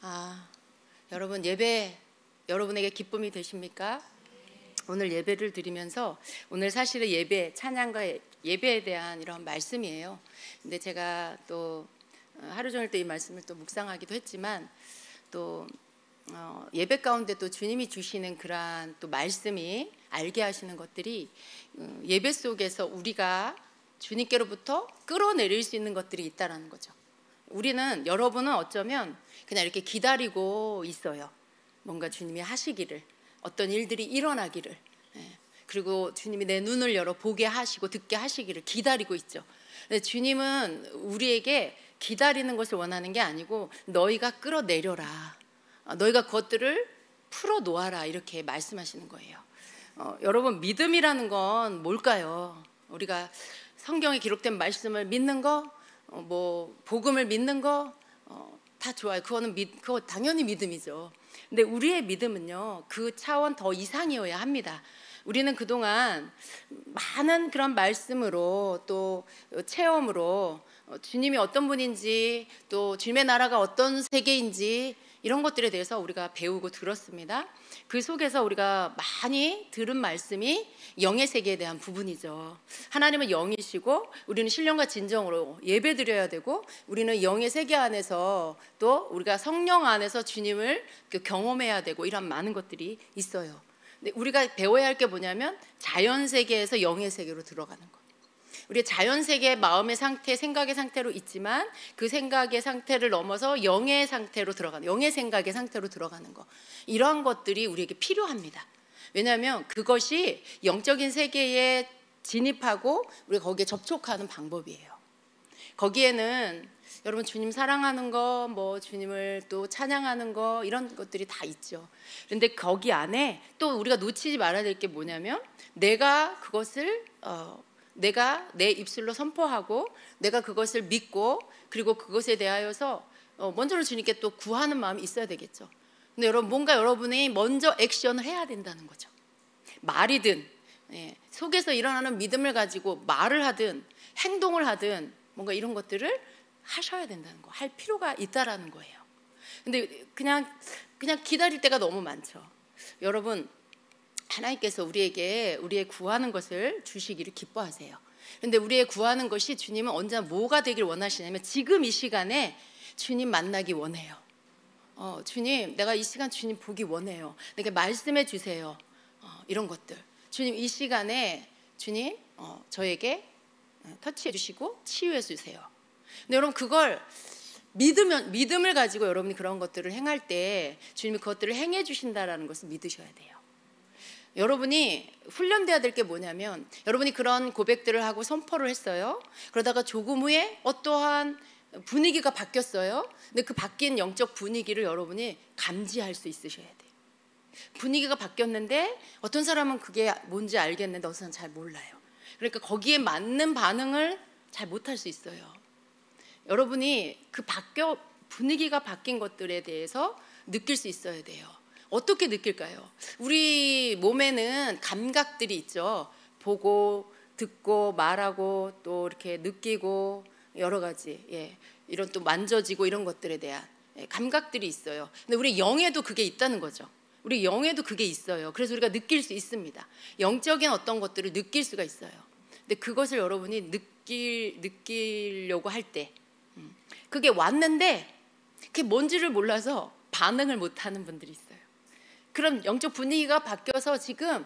아, 여러분 예배 여러분에게 기쁨이 되십니까? 오늘 예배를 드리면서 오늘 사실은 예배, 찬양과 예배에 대한 이런 말씀이에요. 근데 제가 또 하루 종일 또 이 말씀을 또 묵상하기도 했지만 또 예배 가운데 또 주님이 주시는 그러한 또 말씀이 알게 하시는 것들이 예배 속에서 우리가 주님께로부터 끌어내릴 수 있는 것들이 있다라는 거죠. 여러분은 어쩌면 그냥 이렇게 기다리고 있어요. 뭔가 주님이 하시기를, 어떤 일들이 일어나기를, 그리고 주님이 내 눈을 열어 보게 하시고 듣게 하시기를 기다리고 있죠. 근데 주님은 우리에게 기다리는 것을 원하는 게 아니고 너희가 끌어내려라, 너희가 그것들을 풀어놓아라, 이렇게 말씀하시는 거예요. 여러분, 믿음이라는 건 뭘까요? 우리가 성경에 기록된 말씀을 믿는 거, 복음을 믿는 거 다 좋아요. 그거 당연히 믿음이죠. 근데 우리의 믿음은요, 그 차원 더 이상이어야 합니다. 우리는 그동안 많은 그런 말씀으로 또 체험으로 주님이 어떤 분인지, 또 주님의 나라가 어떤 세계인지, 이런 것들에 대해서 우리가 배우고 들었습니다. 그 속에서 우리가 많이 들은 말씀이 영의 세계에 대한 부분이죠. 하나님은 영이시고 우리는 신령과 진정으로 예배드려야 되고, 우리는 영의 세계 안에서 또 우리가 성령 안에서 주님을 경험해야 되고, 이런 많은 것들이 있어요. 근데 우리가 배워야 할 게 뭐냐면 자연 세계에서 영의 세계로 들어가는 거. 우리 자연 세계의 마음의 상태, 생각의 상태로 있지만 그 생각의 상태를 넘어서 영의 상태로 들어가는, 영의 생각의 상태로 들어가는 거. 이러한 것들이 우리에게 필요합니다. 왜냐하면 그것이 영적인 세계에 진입하고 우리가 거기에 접촉하는 방법이에요. 거기에는 여러분 주님 사랑하는 거, 주님을 또 찬양하는 거, 이런 것들이 다 있죠. 그런데 거기 안에 또 우리가 놓치지 말아야 될 게 뭐냐면, 내가 그것을 내가 내 입술로 선포하고 내가 그것을 믿고, 그리고 그것에 대하여서 먼저는 주님께 또 구하는 마음이 있어야 되겠죠. 근데 여러분, 뭔가 여러분이 먼저 액션을 해야 된다는 거죠. 말이든 속에서 일어나는 믿음을 가지고 말을 하든 행동을 하든 뭔가 이런 것들을 하셔야 된다는 거, 할 필요가 있다라는 거예요. 근데 그냥 기다릴 때가 너무 많죠. 여러분, 하나님께서 우리에게 우리의 구하는 것을 주시기를 기뻐하세요. 그런데 우리의 구하는 것이 주님은 언제나 뭐가 되길 원하시냐면, 지금 이 시간에 주님 만나기 원해요. 주님, 내가 이 시간 주님 보기 원해요. 내게 말씀해 주세요. 이런 것들. 주님, 이 시간에 주님 저에게 터치해 주시고 치유해 주세요. 근데 여러분, 그걸 믿음을 가지고 여러분이 그런 것들을 행할 때 주님이 그것들을 행해 주신다라는 것을 믿으셔야 돼요. 여러분이 훈련돼야 될 게 뭐냐면, 여러분이 그런 고백들을 하고 선포를 했어요. 그러다가 조금 후에 어떠한 분위기가 바뀌었어요. 근데 그 바뀐 영적 분위기를 여러분이 감지할 수 있으셔야 돼요. 분위기가 바뀌었는데 어떤 사람은 그게 뭔지 알겠는데 어떤 사람은 잘 몰라요. 그러니까 거기에 맞는 반응을 잘 못할 수 있어요. 여러분이 분위기가 바뀐 것들에 대해서 느낄 수 있어야 돼요. 어떻게 느낄까요? 우리 몸에는 감각들이 있죠. 보고, 듣고, 말하고, 또 이렇게 느끼고, 여러 가지, 이런 또 만져지고, 이런 것들에 대한 감각들이 있어요. 근데 우리 영에도 그게 있다는 거죠. 우리 영에도 그게 있어요. 그래서 우리가 느낄 수 있습니다. 영적인 어떤 것들을 느낄 수가 있어요. 근데 그것을 여러분이 느끼려고 할 때, 그게 왔는데 그게 뭔지를 몰라서 반응을 못하는 분들이 있어요. 그럼 영적 분위기가 바뀌어서 지금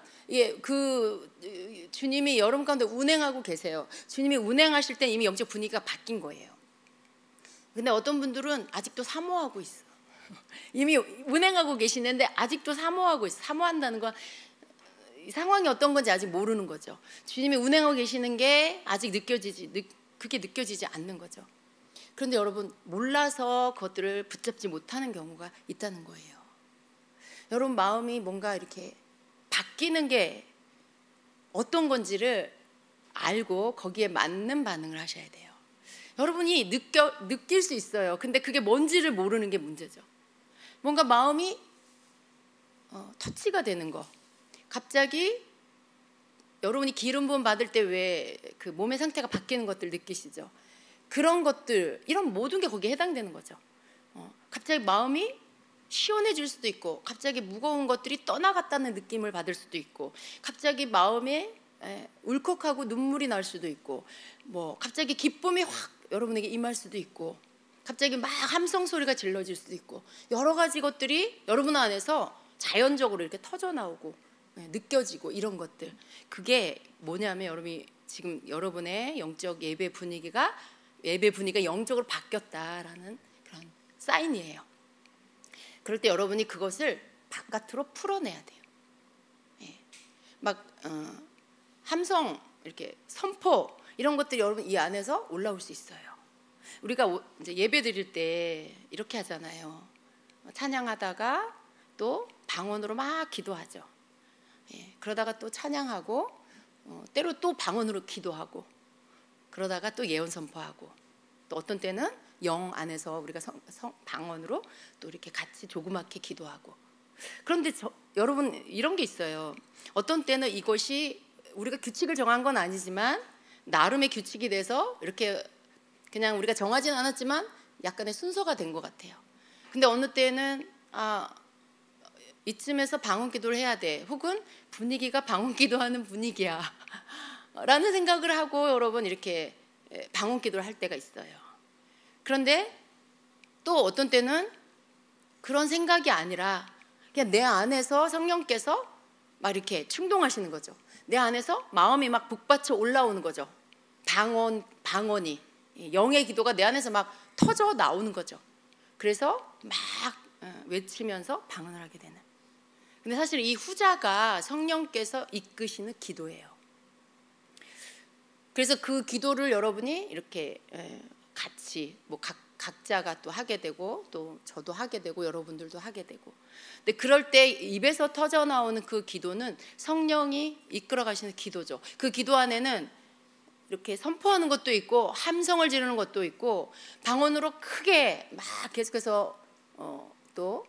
주님이 여러분 가운데 운행하고 계세요. 주님이 운행하실 때 이미 영적 분위기가 바뀐 거예요. 근데 어떤 분들은 아직도 사모하고 있어. 이미 운행하고 계시는데 아직도 사모하고 있어. 사모한다는 건 상황이 어떤 건지 아직 모르는 거죠. 주님이 운행하고 계시는 게 아직 그게 느껴지지 않는 거죠. 그런데 여러분, 몰라서 그것들을 붙잡지 못하는 경우가 있다는 거예요. 여러분, 마음이 뭔가 이렇게 바뀌는 게 어떤 건지를 알고 거기에 맞는 반응을 하셔야 돼요. 여러분이 느낄 수 있어요. 근데 그게 뭔지를 모르는 게 문제죠. 뭔가 마음이 터치가 되는 거. 갑자기 여러분이 기름 부음 받을 때 왜 그 몸의 상태가 바뀌는 것들 느끼시죠? 그런 것들, 이런 모든 게 거기에 해당되는 거죠. 갑자기 마음이 시원해질 수도 있고, 갑자기 무거운 것들이 떠나갔다는 느낌을 받을 수도 있고, 갑자기 마음에 울컥하고 눈물이 날 수도 있고, 뭐 갑자기 기쁨이 확 여러분에게 임할 수도 있고, 갑자기 막 함성 소리가 질러질 수도 있고, 여러 가지 것들이 여러분 안에서 자연적으로 이렇게 터져 나오고 느껴지고, 이런 것들, 그게 뭐냐면 여러분이 지금 여러분의 영적 예배 분위기가 영적으로 바뀌었다라는 그런 사인이에요. 그럴 때 여러분이 그것을 바깥으로 풀어내야 돼요. 막 함성, 이렇게 선포, 이런 것들이 여러분 이 안에서 올라올 수 있어요. 우리가 이제 예배 드릴 때 이렇게 하잖아요. 찬양하다가 또 방언으로 막 기도하죠. 그러다가 또 찬양하고, 때로 또 방언으로 기도하고, 그러다가 또 예언 선포하고, 또 어떤 때는 영 안에서 우리가 방언으로 또 이렇게 같이 조그맣게 기도하고. 그런데 여러분 이런 게 있어요. 어떤 때는 이것이 우리가 규칙을 정한 건 아니지만 나름의 규칙이 돼서 이렇게 그냥 우리가 정하진 않았지만 약간의 순서가 된 것 같아요. 근데 어느 때는 이쯤에서 방언 기도를 해야 돼, 혹은 분위기가 방언 기도하는 분위기야 라는 생각을 하고 여러분 이렇게 방언 기도를 할 때가 있어요. 그런데 또 어떤 때는 그런 생각이 아니라 그냥 내 안에서 성령께서 막 이렇게 충동하시는 거죠. 내 안에서 마음이 막 북받쳐 올라오는 거죠. 방언이, 영의 기도가 내 안에서 막 터져 나오는 거죠. 그래서 막 외치면서 방언을 하게 되는. 근데 사실 이 후자가 성령께서 이끄시는 기도예요. 그래서 그 기도를 여러분이 이렇게 같이 뭐 각자가 또 하게 되고, 또 저도 하게 되고, 여러분들도 하게 되고. 근데 그럴 때 입에서 터져 나오는 그 기도는 성령이 이끌어 가시는 기도죠. 그 기도 안에는 이렇게 선포하는 것도 있고, 함성을 지르는 것도 있고, 방언으로 크게 막 계속해서 또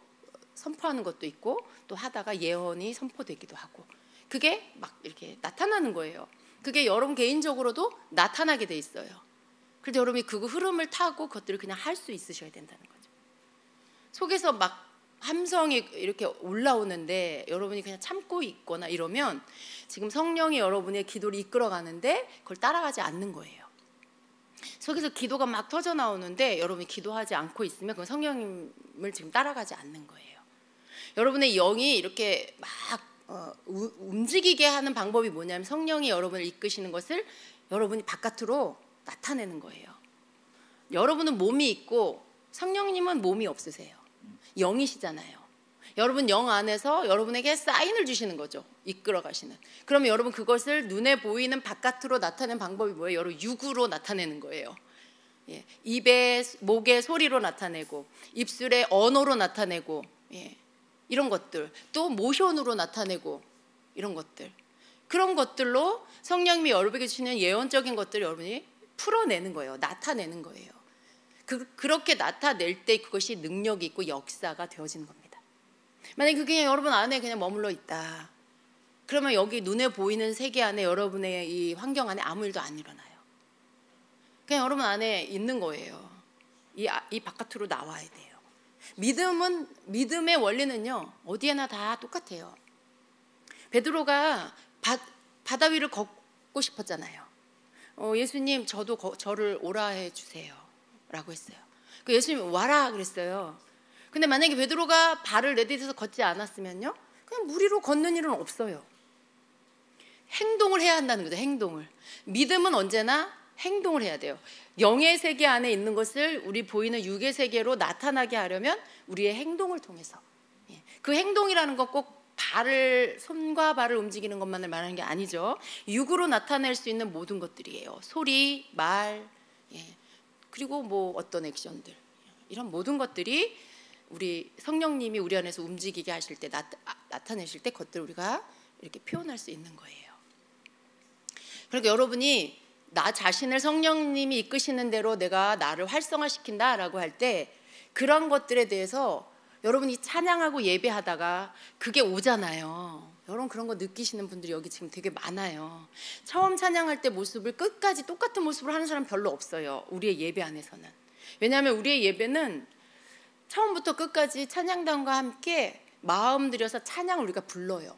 선포하는 것도 있고, 또 하다가 예언이 선포되기도 하고, 그게 막 이렇게 나타나는 거예요. 그게 여러분 개인적으로도 나타나게 돼 있어요. 그런데 여러분이 그 흐름을 타고 그것들을 그냥 할 수 있으셔야 된다는 거죠. 속에서 막 함성이 이렇게 올라오는데 여러분이 그냥 참고 있거나 이러면 지금 성령이 여러분의 기도를 이끌어 가는데 그걸 따라가지 않는 거예요. 속에서 기도가 막 터져 나오는데 여러분이 기도하지 않고 있으면 그건 성령님을 지금 따라가지 않는 거예요. 여러분의 영이 이렇게 막 움직이게 하는 방법이 뭐냐면, 성령이 여러분을 이끄시는 것을 여러분이 바깥으로 나타내는 거예요. 여러분은 몸이 있고 성령님은 몸이 없으세요. 영이시잖아요. 여러분 영 안에서 여러분에게 사인을 주시는 거죠. 이끌어 가시는. 그러면 여러분 그것을 눈에 보이는 바깥으로 나타내는 방법이 뭐예요? 여러분 육으로 나타내는 거예요. 입에, 목의 소리로 나타내고, 입술의 언어로 나타내고, 이런 것들, 또 모션으로 나타내고, 이런 것들, 그런 것들로 성령님이 여러분에게 주시는 예언적인 것들을 여러분이 풀어내는 거예요. 나타내는 거예요. 그렇게 나타낼 때 그것이 능력이 있고 역사가 되어지는 겁니다. 만약에 그게 여러분 안에 그냥 머물러 있다, 그러면 여기 눈에 보이는 세계 안에, 여러분의 이 환경 안에 아무 일도 안 일어나요. 그냥 여러분 안에 있는 거예요. 이 바깥으로 나와야 돼요. 믿음의 원리는요, 어디에나 다 똑같아요. 베드로가 바다 위를 걷고 싶었잖아요. 예수님, 저를 오라 해주세요 라고 했어요. 그 예수님 와라 그랬어요. 근데 만약에 베드로가 발을 내디뎌서 걷지 않았으면요, 그냥 물 위로 걷는 일은 없어요. 행동을 해야 한다는 거죠. 행동을. 믿음은 언제나 행동을 해야 돼요. 영의 세계 안에 있는 것을 우리 보이는 육의 세계로 나타나게 하려면 우리의 행동을 통해서. 그 행동이라는 건 꼭 손과 발을 움직이는 것만을 말하는 게 아니죠. 육으로 나타낼 수 있는 모든 것들이에요. 소리, 말, 그리고 뭐 어떤 액션들, 이런 모든 것들이 우리 성령님이 우리 안에서 움직이게 하실 때, 나타내실 때 그것들을 우리가 이렇게 표현할 수 있는 거예요. 그러니까 여러분이 나 자신을 성령님이 이끄시는 대로 내가 나를 활성화시킨다라고 할 때, 그런 것들에 대해서 여러분이 찬양하고 예배하다가 그게 오잖아요. 여러분 그런 거 느끼시는 분들이 여기 지금 되게 많아요. 처음 찬양할 때 모습을 끝까지 똑같은 모습을 하는 사람 별로 없어요. 우리의 예배 안에서는. 왜냐하면 우리의 예배는 처음부터 끝까지 찬양단과 함께 마음 들여서 찬양을 우리가 불러요.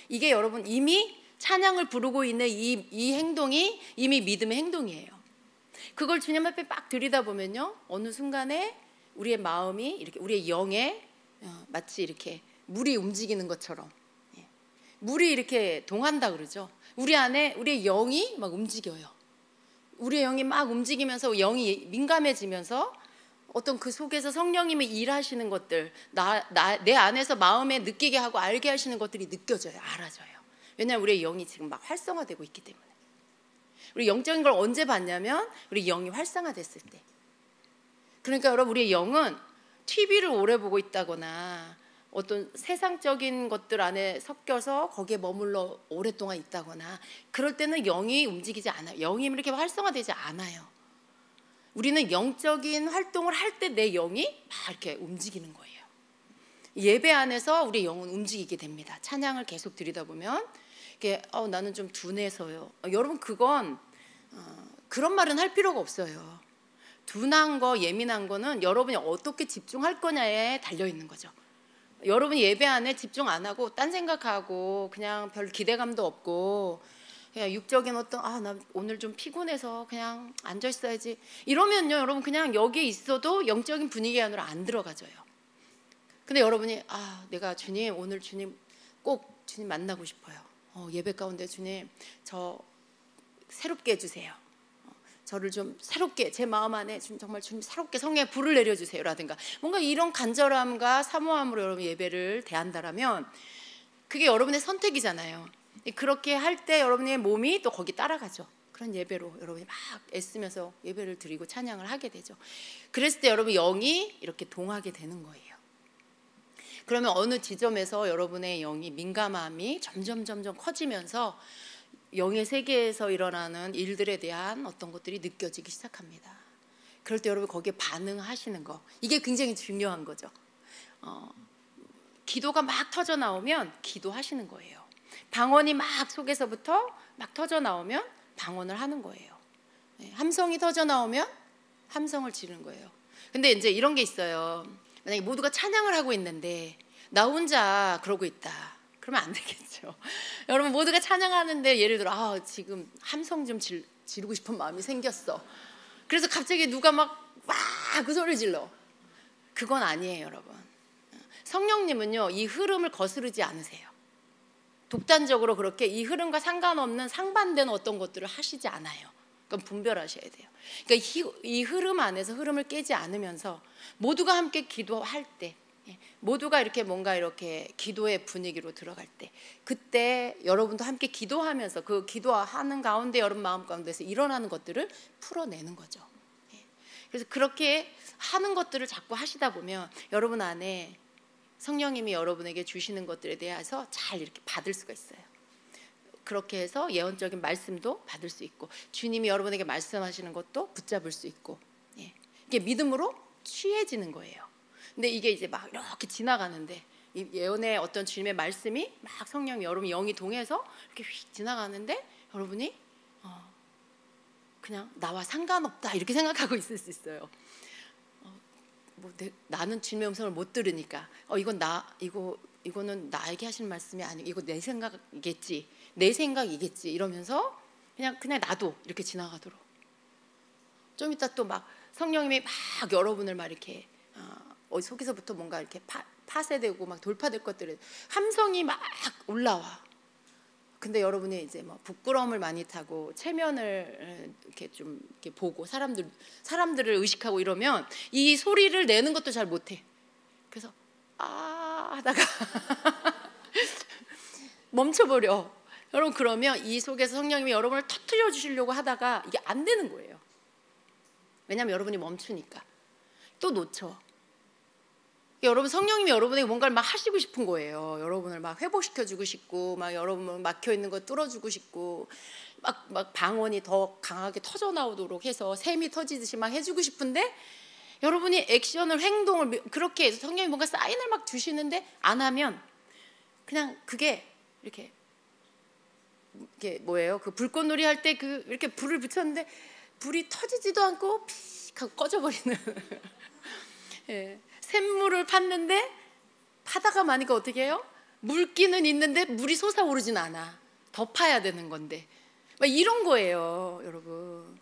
이게 여러분 이미 찬양을 부르고 있는 이 행동이 이미 믿음의 행동이에요. 그걸 주님 앞에 막 들이다보면요, 어느 순간에 우리의 마음이 이렇게 우리의 영에 마치 이렇게 물이 움직이는 것처럼, 물이 이렇게 동한다 그러죠. 우리 안에 우리의 영이 막 움직여요. 우리의 영이 막 움직이면서 영이 민감해지면서 어떤 그 속에서 성령님이 일하시는 것들, 내 안에서 마음에 느끼게 하고 알게 하시는 것들이 느껴져요. 알아져요. 왜냐하면 우리의 영이 지금 막 활성화되고 있기 때문에. 우리 영적인 걸 언제 봤냐면 우리 영이 활성화됐을 때. 그러니까 여러분, 우리의 영은 TV를 오래 보고 있다거나 어떤 세상적인 것들 안에 섞여서 거기에 머물러 오랫동안 있다거나 그럴 때는 영이 움직이지 않아요. 영이 이렇게 활성화되지 않아요. 우리는 영적인 활동을 할 때 내 영이 막 이렇게 움직이는 거예요. 예배 안에서 우리의 영은 움직이게 됩니다. 찬양을 계속 드리다 보면 이게 나는 좀 둔해서요. 여러분, 그건 그런 말은 할 필요가 없어요. 둔한 거, 예민한 거는 여러분이 어떻게 집중할 거냐에 달려 있는 거죠. 여러분이 예배 안에 집중 안 하고 딴 생각하고 그냥 별 기대감도 없고 그냥 육적인 어떤 나 오늘 좀 피곤해서 그냥 앉아 있어야지 이러면요, 여러분 그냥 여기에 있어도 영적인 분위기 안으로 안 들어가져요. 근데 여러분이 내가 주님, 오늘 주님 꼭 주님 만나고 싶어요. 예배 가운데 주님 저 새롭게 해주세요. 저를 좀 새롭게, 제 마음 안에 정말 주님 새롭게 성령의 불을 내려주세요 라든가 뭔가 이런 간절함과 사모함으로 여러분 예배를 대한다라면 그게 여러분의 선택이잖아요. 그렇게 할 때 여러분의 몸이 또 거기 따라가죠. 그런 예배로 여러분이 막 애쓰면서 예배를 드리고 찬양을 하게 되죠. 그랬을 때 여러분 영이 이렇게 동하게 되는 거예요. 그러면 어느 지점에서 여러분의 영이 민감함이 점점 커지면서 영의 세계에서 일어나는 일들에 대한 어떤 것들이 느껴지기 시작합니다. 그럴 때 여러분 거기에 반응하시는 거, 이게 굉장히 중요한 거죠. 기도가 막 터져 나오면 기도하시는 거예요. 방언이 막 속에서부터 막 터져 나오면 방언을 하는 거예요. 함성이 터져 나오면 함성을 지르는 거예요. 근데 이제 이런 게 있어요. 만약에 모두가 찬양을 하고 있는데 나 혼자 그러고 있다. 그러면 안 되겠죠. 여러분 모두가 찬양하는데 예를 들어 지금 함성 좀 지르고 싶은 마음이 생겼어. 그래서 갑자기 누가 막 그 소리를 질러. 그건 아니에요, 여러분. 성령님은요, 이 흐름을 거스르지 않으세요. 독단적으로 그렇게 이 흐름과 상관없는 상반되는 어떤 것들을 하시지 않아요. 그건 분별하셔야 돼요. 그러니까 이 흐름 안에서 흐름을 깨지 않으면서 모두가 함께 기도할 때, 모두가 이렇게 뭔가 이렇게 기도의 분위기로 들어갈 때, 그때 여러분도 함께 기도하면서 그 기도하는 가운데 여러분 마음 가운데서 일어나는 것들을 풀어내는 거죠. 그래서 그렇게 하는 것들을 자꾸 하시다 보면 여러분 안에 성령님이 여러분에게 주시는 것들에 대해서 잘 이렇게 받을 수가 있어요. 그렇게 해서 예언적인 말씀도 받을 수 있고 주님이 여러분에게 말씀하시는 것도 붙잡을 수 있고, 이게 믿음으로 취해지는 거예요. 근데 이게 이제 막 이렇게 지나가는데 이 예언의 어떤 주님의 말씀이 막 성령이 여러분 영이 동해서 이렇게 휙 지나가는데 여러분이 그냥 나와 상관없다 이렇게 생각하고 있을 수 있어요. 나는 주님의 음성을 못 들으니까 이거는 나에게 하신 말씀이 아니고 이거 내 생각이겠지, 내 생각이겠지 이러면서 그냥 나도 이렇게 지나가도록. 좀 이따 또 막 성령님이 막 여러분을 막 이렇게 속에서부터 뭔가 이렇게 파쇄되고 막 돌파될 것들을 함성이 막 올라와. 근데 여러분이 이제 뭐 부끄러움을 많이 타고 체면을 이렇게 좀 이렇게 보고 사람들을 의식하고 이러면 이 소리를 내는 것도 잘 못해. 그래서 하다가 멈춰버려. 여러분 그러면 이 속에서 성령님이 여러분을 터뜨려 주시려고 하다가 이게 안 되는 거예요. 왜냐하면 여러분이 멈추니까 또 놓쳐. 여러분 성령님이 여러분에게 뭔가를 막 하시고 싶은 거예요. 여러분을 막 회복시켜주고 싶고 막 여러분 막혀있는 거 뚫어주고 싶고 막 방언이 더 강하게 터져 나오도록 해서 샘이 터지듯이 막 해주고 싶은데 여러분이 액션을 행동을 그렇게 해서 성령이 뭔가 사인을 막 주시는데 안 하면 그냥 그게 이렇게 뭐예요? 그 불꽃놀이 할 때 이렇게 불을 붙였는데 불이 터지지도 않고 픽 하고 꺼져버리는 샘물을 팠는데 파다가 마니까 어떻게 해요? 물기는 있는데 물이 솟아오르진 않아. 더 파야 되는 건데. 막 이런 거예요, 여러분.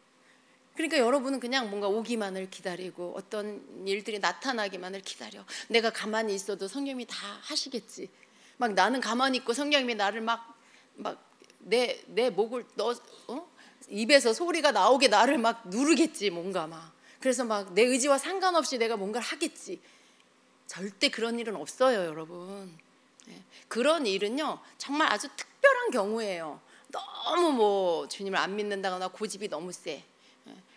그러니까 여러분은 그냥 뭔가 오기만을 기다리고 어떤 일들이 나타나기만을 기다려. 내가 가만히 있어도 성령님이 다 하시겠지. 막 나는 가만히 있고 성령님이 나를 막 내 목을 입에서 소리가 나오게 나를 막 누르겠지, 뭔가 막. 그래서 막 내 의지와 상관없이 내가 뭔가를 하겠지. 절대 그런 일은 없어요, 여러분. 그런 일은요, 정말 아주 특별한 경우예요. 너무 뭐 주님을 안 믿는다거나 고집이 너무 세.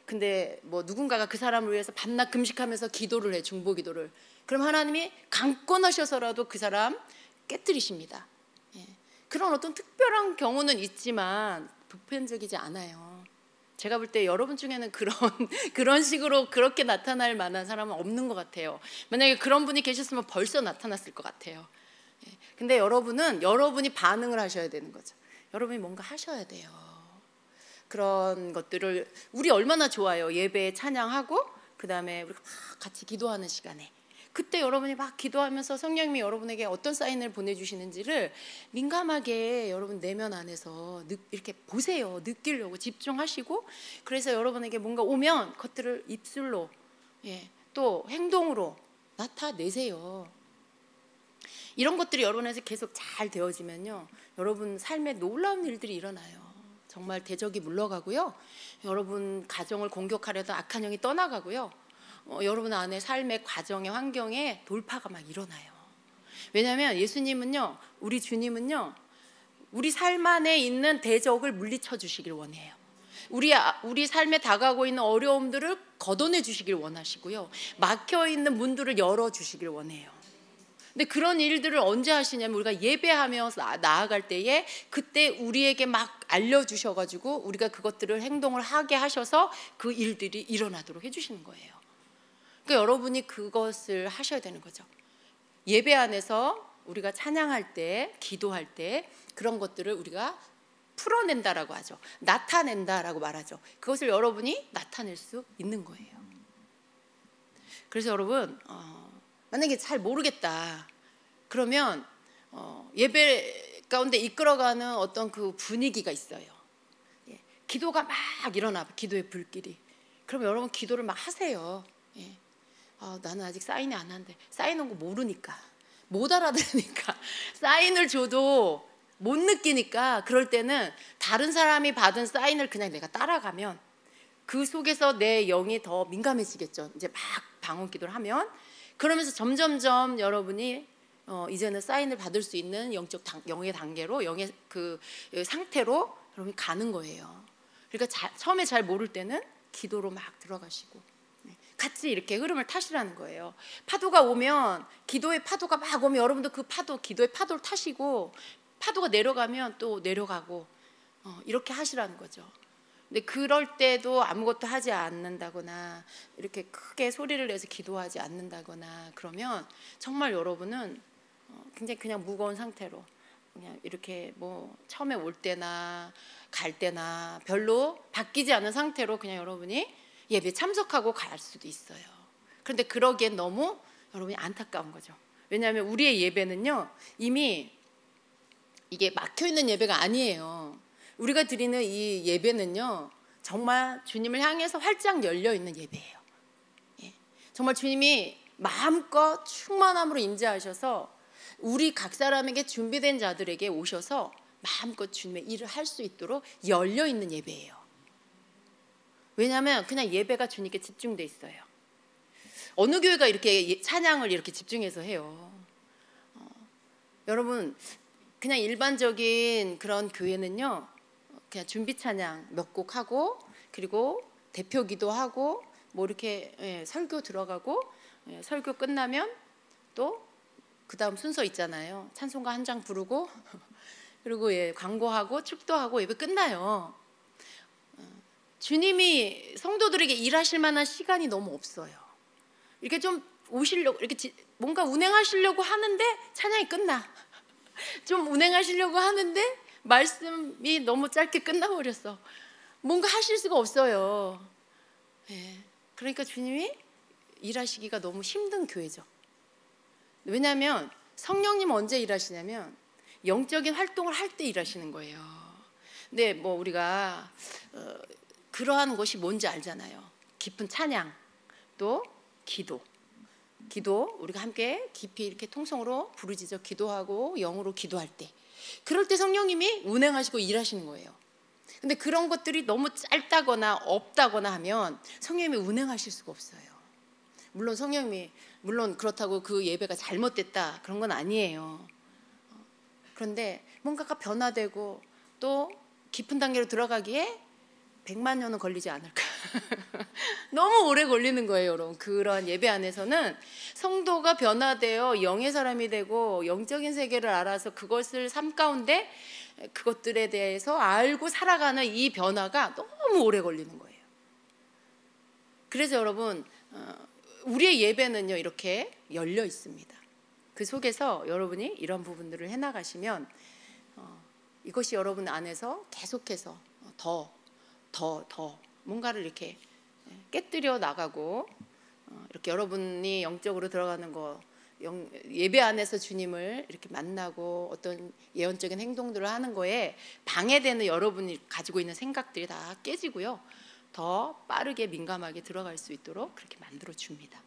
근데 뭐 누군가가 그 사람을 위해서 밤낮 금식하면서 기도를 해, 중보 기도를. 그럼 하나님이 강권하셔서라도 그 사람 깨뜨리십니다. 그런 어떤 특별한 경우는 있지만 보편적이지 않아요. 제가 볼 때 여러분 중에는 그런 식으로 그렇게 나타날 만한 사람은 없는 것 같아요. 만약에 그런 분이 계셨으면 벌써 나타났을 것 같아요. 근데 여러분이 반응을 하셔야 되는 거죠. 여러분이 뭔가 하셔야 돼요. 그런 것들을 우리 얼마나 좋아요. 예배에 찬양하고 그 다음에 우리가 막 같이 기도하는 시간에 그때 여러분이 막 기도하면서 성령님이 여러분에게 어떤 사인을 보내주시는지를 민감하게 여러분 내면 안에서 이렇게 보세요. 느끼려고 집중하시고, 그래서 여러분에게 뭔가 오면 그것들을 입술로 또 행동으로 나타내세요. 이런 것들이 여러분에서 계속 잘 되어지면요, 여러분 삶에 놀라운 일들이 일어나요. 정말 대적이 물러가고요, 여러분 가정을 공격하려던 악한 영이 떠나가고요, 여러분 안에 삶의 과정의 환경에 돌파가 막 일어나요. 왜냐하면 예수님은요, 우리 주님은요, 우리 삶 안에 있는 대적을 물리쳐 주시길 원해요. 우리 삶에 다가오고 있는 어려움들을 걷어내 주시길 원하시고요, 막혀 있는 문들을 열어 주시길 원해요. 근데 그런 일들을 언제 하시냐면 우리가 예배하며 나아갈 때에 그때 우리에게 막 알려주셔가지고 우리가 그것들을 행동을 하게 하셔서 그 일들이 일어나도록 해주시는 거예요. 그러니까 여러분이 그것을 하셔야 되는 거죠. 예배 안에서 우리가 찬양할 때, 기도할 때 그런 것들을 우리가 풀어낸다라고 하죠. 나타낸다라고 말하죠. 그것을 여러분이 나타낼 수 있는 거예요. 그래서 여러분, 만약에 잘 모르겠다 그러면 예배 가운데 이끌어가는 어떤 그 분위기가 있어요. 기도가 막 일어나, 기도의 불길이. 그럼 여러분 기도를 막 하세요. 나는 아직 사인이 안 한대. 사인 온 거 모르니까, 못 알아들으니까 사인을 줘도 못 느끼니까, 그럴 때는 다른 사람이 받은 사인을 그냥 내가 따라가면 그 속에서 내 영이 더 민감해지겠죠. 이제 막 방언 기도를 하면. 그러면서 점점점 여러분이 이제는 사인을 받을 수 있는 영의 단계로, 영의 그 상태로 여러분이 가는 거예요. 그러니까 처음에 잘 모를 때는 기도로 막 들어가시고 같이 이렇게 흐름을 타시라는 거예요. 파도가 오면, 기도의 파도가 막 오면 여러분도 그 기도의 파도를 타시고, 파도가 내려가면 또 내려가고 이렇게 하시라는 거죠. 근데 그럴 때도 아무것도 하지 않는다거나 이렇게 크게 소리를 내서 기도하지 않는다거나 그러면 정말 여러분은 굉장히 그냥 무거운 상태로 그냥 이렇게 뭐 처음에 올 때나 갈 때나 별로 바뀌지 않은 상태로 그냥 여러분이 예배 참석하고 갈 수도 있어요. 그런데 그러기엔 너무 여러분이 안타까운 거죠. 왜냐하면 우리의 예배는요, 이미 이게 막혀있는 예배가 아니에요. 우리가 드리는 이 예배는요, 정말 주님을 향해서 활짝 열려있는 예배예요. 정말 주님이 마음껏 충만함으로 임재하셔서 우리 각 사람에게 준비된 자들에게 오셔서 마음껏 주님의 일을 할 수 있도록 열려있는 예배예요. 왜냐하면 그냥 예배가 주님께 집중돼 있어요. 어느 교회가 이렇게 찬양을 이렇게 집중해서 해요? 여러분, 그냥 일반적인 그런 교회는요, 그냥 준비 찬양 몇 곡 하고, 그리고 대표 기도하고, 뭐 이렇게 설교 들어가고, 설교 끝나면 또 그 다음 순서 있잖아요. 찬송가 한 장 부르고 그리고 광고하고 축도하고 예배 끝나요. 주님이 성도들에게 일하실 만한 시간이 너무 없어요. 이렇게 좀 오시려고, 이렇게 뭔가 운행하시려고 하는데 찬양이 끝나. 좀 운행하시려고 하는데 말씀이 너무 짧게 끝나버렸어. 뭔가 하실 수가 없어요. 그러니까 주님이 일하시기가 너무 힘든 교회죠. 왜냐하면 성령님은 언제 일하시냐면 영적인 활동을 할 때 일하시는 거예요. 근데 뭐 우리가 그러한 것이 뭔지 알잖아요. 깊은 찬양, 또 기도 우리가 함께 깊이 이렇게 통성으로 부르짖어 기도하고 영으로 기도할 때, 그럴 때 성령님이 운행하시고 일하시는 거예요. 근데 그런 것들이 너무 짧다거나 없다거나 하면 성령님이 운행하실 수가 없어요. 물론 성령님이 그렇다고 그 예배가 잘못됐다 그런 건 아니에요. 그런데 뭔가가 변화되고 또 깊은 단계로 들어가기에 100만 년은 걸리지 않을까. 너무 오래 걸리는 거예요, 여러분. 그런 예배 안에서는 성도가 변화되어 영의 사람이 되고 영적인 세계를 알아서 그것을 삶 가운데 그것들에 대해서 알고 살아가는 이 변화가 너무 오래 걸리는 거예요. 그래서 여러분, 우리의 예배는요 이렇게 열려 있습니다. 그 속에서 여러분이 이런 부분들을 해나가시면 이것이 여러분 안에서 계속해서 더 뭔가를 이렇게 깨뜨려 나가고, 이렇게 여러분이 영적으로 들어가는 거, 예배 안에서 주님을 이렇게 만나고 어떤 예언적인 행동들을 하는 거에 방해되는 여러분이 가지고 있는 생각들이 다 깨지고요, 더 빠르게 민감하게 들어갈 수 있도록 그렇게 만들어 줍니다.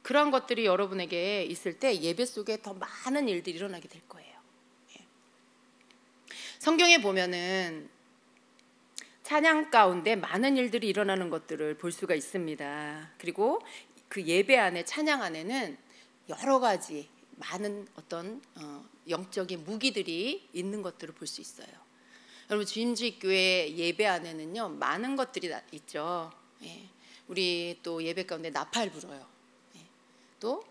그런 것들이 여러분에게 있을 때 예배 속에 더 많은 일들이 일어나게 될 거예요. 성경에 보면은 찬양 가운데 많은 일들이 일어나는 것들을 볼 수가 있습니다. 그리고 그 예배 안에, 찬양 안에는 여러 가지 많은 어떤 영적인 무기들이 있는 것들을 볼 수 있어요. 여러분, 주임주의교회 예배 안에는요 많은 것들이 있죠. 우리 또 예배 가운데 나팔 불어요. 또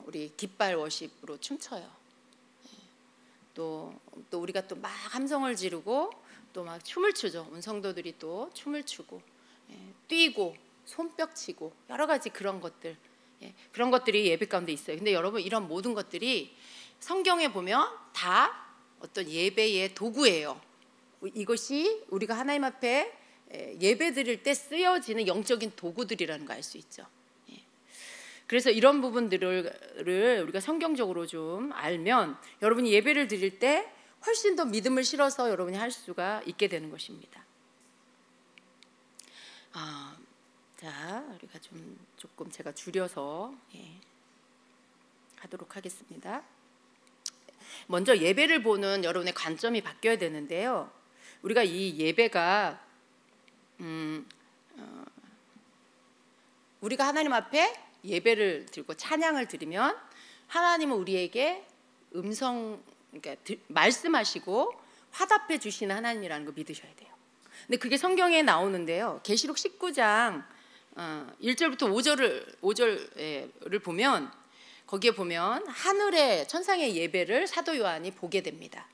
우리 깃발 워십으로 춤춰요. 또 우리가 또 막 함성을 지르고 또 막 춤을 추죠. 성도들이 또 춤을 추고 뛰고 손뼉 치고 여러 가지 그런 것들, 그런 것들이 예배 가운데 있어요. 근데 여러분, 이런 모든 것들이 성경에 보면 다 어떤 예배의 도구예요. 이것이 우리가 하나님 앞에 예배 드릴 때 쓰여지는 영적인 도구들이라는 거 알 수 있죠. 그래서 이런 부분들을 우리가 성경적으로 좀 알면 여러분이 예배를 드릴 때 훨씬 더 믿음을 실어서 여러분이 할 수가 있게 되는 것입니다. 자, 우리가 조금 제가 줄여서 하도록 하겠습니다. 먼저 예배를 보는 여러분의 관점이 바뀌어야 되는데요. 우리가 이 예배가 우리가 하나님 앞에 예배를 드리고 찬양을 드리면 하나님은 우리에게 그러니까 말씀하시고 화답해 주시는 하나님이라는 거 믿으셔야 돼요. 근데 그게 성경에 나오는데요. 계시록 19장 1절부터 5절을 보면, 거기에 보면 하늘의 천상의 예배를 사도 요한이 보게 됩니다.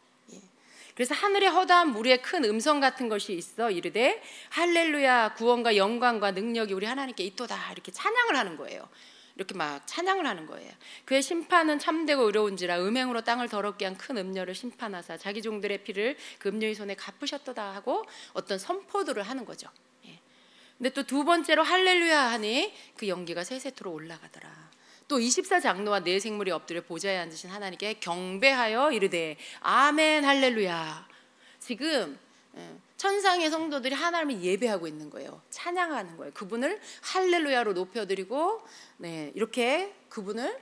그래서 하늘에 허다한 무리의 큰 음성 같은 것이 있어 이르되 할렐루야, 구원과 영광과 능력이 우리 하나님께 있도다, 이렇게 찬양을 하는 거예요. 이렇게 막 찬양을 하는 거예요. 그의 심판은 참되고 의로운지라 음행으로 땅을 더럽게 한 큰 음녀를 심판하사 자기 종들의 피를 그 음녀의 손에 갚으셨도다 하고 어떤 선포들을 하는 거죠. 근데 또 두 번째로 할렐루야 하니 그 연기가 세세토로 올라가더라. 또 24장로와 네 생물이 엎드려 보좌에 앉으신 하나님께 경배하여 이르되 아멘 할렐루야. 지금 천상의 성도들이 하나님을 예배하고 있는 거예요. 찬양하는 거예요. 그분을 할렐루야로 높여드리고 이렇게 그분을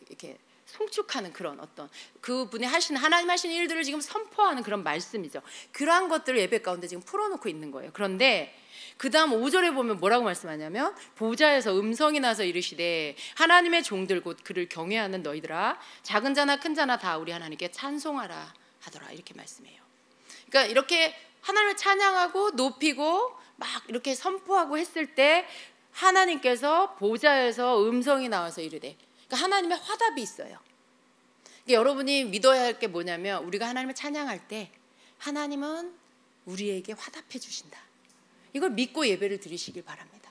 이렇게 송축하는 그런 어떤 그분이 하나님 하시는 일들을 지금 선포하는 그런 말씀이죠. 그러한 것들을 예배 가운데 지금 풀어놓고 있는 거예요. 그런데 그 다음 5절에 보면 뭐라고 말씀하냐면 보좌에서 음성이 나서 이르시되 하나님의 종들 곧 그를 경외하는 너희들아, 작은 자나 큰 자나 다 우리 하나님께 찬송하라 하더라, 이렇게 말씀해요. 그러니까 이렇게 하나님을 찬양하고 높이고 막 이렇게 선포하고 했을 때 하나님께서 보좌에서 음성이 나와서 이르되, 그러니까 하나님의 화답이 있어요. 그러니까 여러분이 믿어야 할 게 뭐냐면 우리가 하나님을 찬양할 때 하나님은 우리에게 화답해 주신다. 이걸 믿고 예배를 드리시길 바랍니다.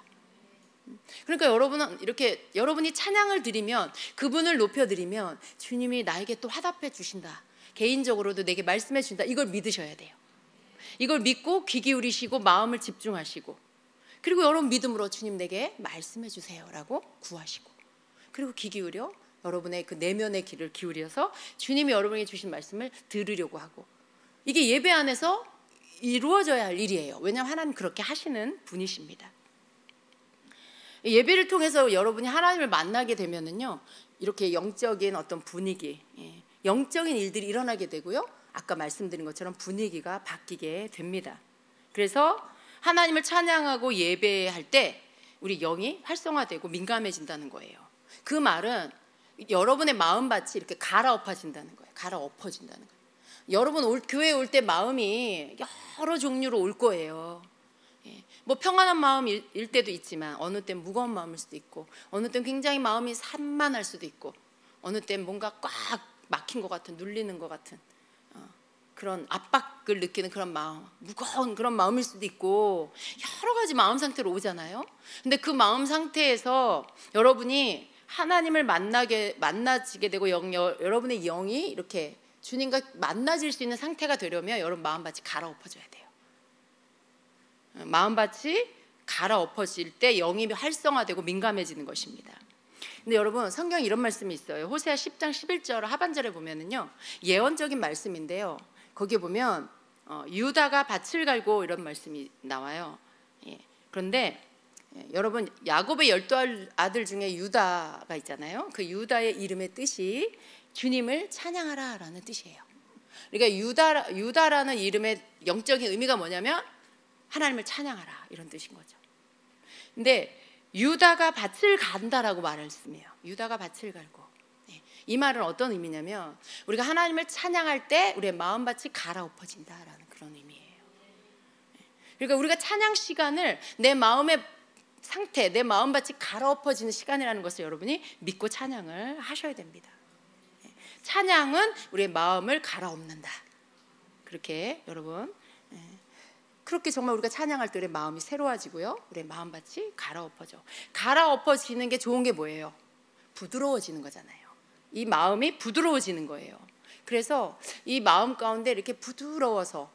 그러니까 여러분은 이렇게 여러분이 찬양을 드리면, 그분을 높여드리면 주님이 나에게 또 화답해 주신다, 개인적으로도 내게 말씀해 주신다, 이걸 믿으셔야 돼요. 이걸 믿고 귀 기울이시고 마음을 집중하시고, 그리고 여러분 믿음으로 주님 내게 말씀해 주세요 라고 구하시고, 그리고 귀 기울여 여러분의 그 내면의 귀를 기울여서 주님이 여러분에게 주신 말씀을 들으려고 하고, 이게 예배 안에서 이루어져야 할 일이에요. 왜냐하면 하나님 그렇게 하시는 분이십니다. 예배를 통해서 여러분이 하나님을 만나게 되면은요, 이렇게 영적인 어떤 분위기, 영적인 일들이 일어나게 되고요, 아까 말씀드린 것처럼 분위기가 바뀌게 됩니다. 그래서 하나님을 찬양하고 예배할 때 우리 영이 활성화되고 민감해진다는 거예요. 그 말은 여러분의 마음밭이 이렇게 갈아엎어진다는 거예요. 갈아엎어진다는 거예요. 여러분 교회에 올 때 마음이 여러 종류로 올 거예요. 뭐 평안한 마음일 때도 있지만 어느 땐 무거운 마음일 수도 있고, 어느 땐 굉장히 마음이 산만할 수도 있고, 어느 땐 뭔가 꽉 막힌 것 같은, 눌리는 것 같은 그런 압박을 느끼는 그런 마음, 무거운 그런 마음일 수도 있고, 여러 가지 마음 상태로 오잖아요. 근데 그 마음 상태에서 여러분이 하나님을 만나지게 되고 여러분의 영이 이렇게 주님과 만나질 수 있는 상태가 되려면 여러분 마음밭이 갈아엎어져야 돼요. 마음밭이 갈아엎어질 때 영이 활성화되고 민감해지는 것입니다. 근데 여러분, 성경에 이런 말씀이 있어요. 호세아 10장 11절 하반절에 보면은요, 예언적인 말씀인데요, 거기에 보면 유다가 밭을 갈고 이런 말씀이 나와요. 그런데 여러분, 야곱의 12아들 중에 유다가 있잖아요. 그 유다의 이름의 뜻이 주님을 찬양하라 라는 뜻이에요. 그러니까 유다라는 이름의 영적인 의미가 뭐냐면 하나님을 찬양하라, 이런 뜻인 거죠. 근데 유다가 밭을 간다라고 말씀해요. 유다가 밭을 갈고. 이 말은 어떤 의미냐면 우리가 하나님을 찬양할 때 우리의 마음밭이 갈아엎어진다라는 그런 의미예요. 그러니까 우리가 찬양 시간을 내 마음의 상태, 내 마음밭이 갈아엎어지는 시간이라는 것을 여러분이 믿고 찬양을 하셔야 됩니다. 찬양은 우리의 마음을 갈아엎는다. 그렇게 여러분, 그렇게 정말 우리가 찬양할 때 우리의 마음이 새로워지고요, 우리의 마음밭이 갈아엎어져. 갈아엎어지는 게 좋은 게 뭐예요? 부드러워지는 거잖아요. 이 마음이 부드러워지는 거예요. 그래서 이 마음 가운데 이렇게 부드러워서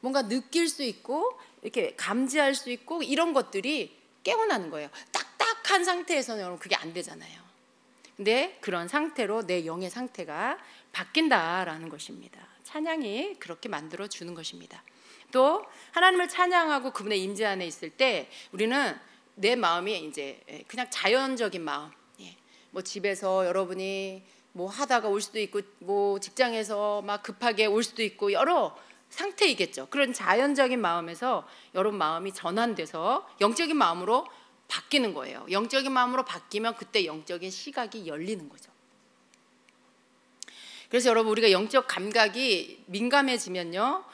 뭔가 느낄 수 있고 이렇게 감지할 수 있고 이런 것들이 깨어나는 거예요. 딱딱한 상태에서는 여러분 그게 안 되잖아요. 근데 그런 상태로 내 영의 상태가 바뀐다라는 것입니다. 찬양이 그렇게 만들어 주는 것입니다. 또 하나님을 찬양하고 그분의 임재 안에 있을 때 우리는 내 마음이 이제 그냥 자연적인 마음, 뭐 집에서 여러분이 뭐 하다가 올 수도 있고, 뭐 직장에서 막 급하게 올 수도 있고, 여러 상태이겠죠. 그런 자연적인 마음에서 여러분 마음이 전환돼서 영적인 마음으로 바뀌는 거예요. 영적인 마음으로 바뀌면 그때 영적인 시각이 열리는 거죠. 그래서 여러분, 우리가 영적 감각이 민감해지면요,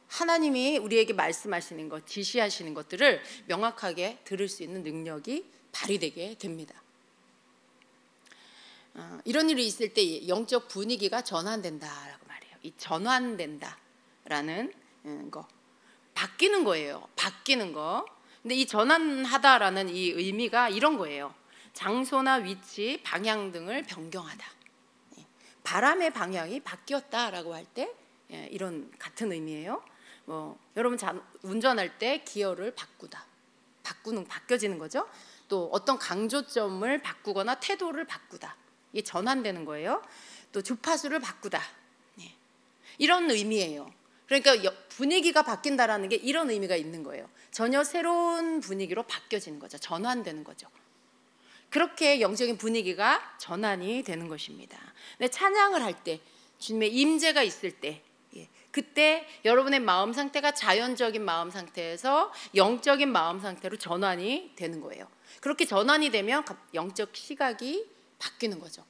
하나님이 우리에게 말씀하시는 것, 지시하시는 것들을 명확하게 들을 수 있는 능력이 발휘되게 됩니다. 이런 일이 있을 때 영적 분위기가 전환된다라고 말해요. 이 전환된다라는 거, 바뀌는 거예요. 바뀌는 거. 근데 이 전환하다라는 이 의미가 이런 거예요. 장소나 위치, 방향 등을 변경하다. 바람의 방향이 바뀌었다라고 할 때 이런 같은 의미예요. 여러분 운전할 때 기어를 바뀌어지는 거죠. 또 어떤 강조점을 바꾸거나 태도를 바꾸다. 이게 전환되는 거예요. 또 주파수를 바꾸다. 이런 의미예요. 그러니까 분위기가 바뀐다라는 게 이런 의미가 있는 거예요. 전혀 새로운 분위기로 바뀌어지는 거죠. 전환되는 거죠. 그렇게 영적인 분위기가 전환이 되는 것입니다. 근데 찬양을 할 때, 주님의 임재가 있을 때, 그때 여러분의 마음 상태가 자연적인 마음 상태에서 영적인 마음 상태로 전환이 되는 거예요. 그렇게 전환이 되면 영적 시각이 바뀌는 거죠.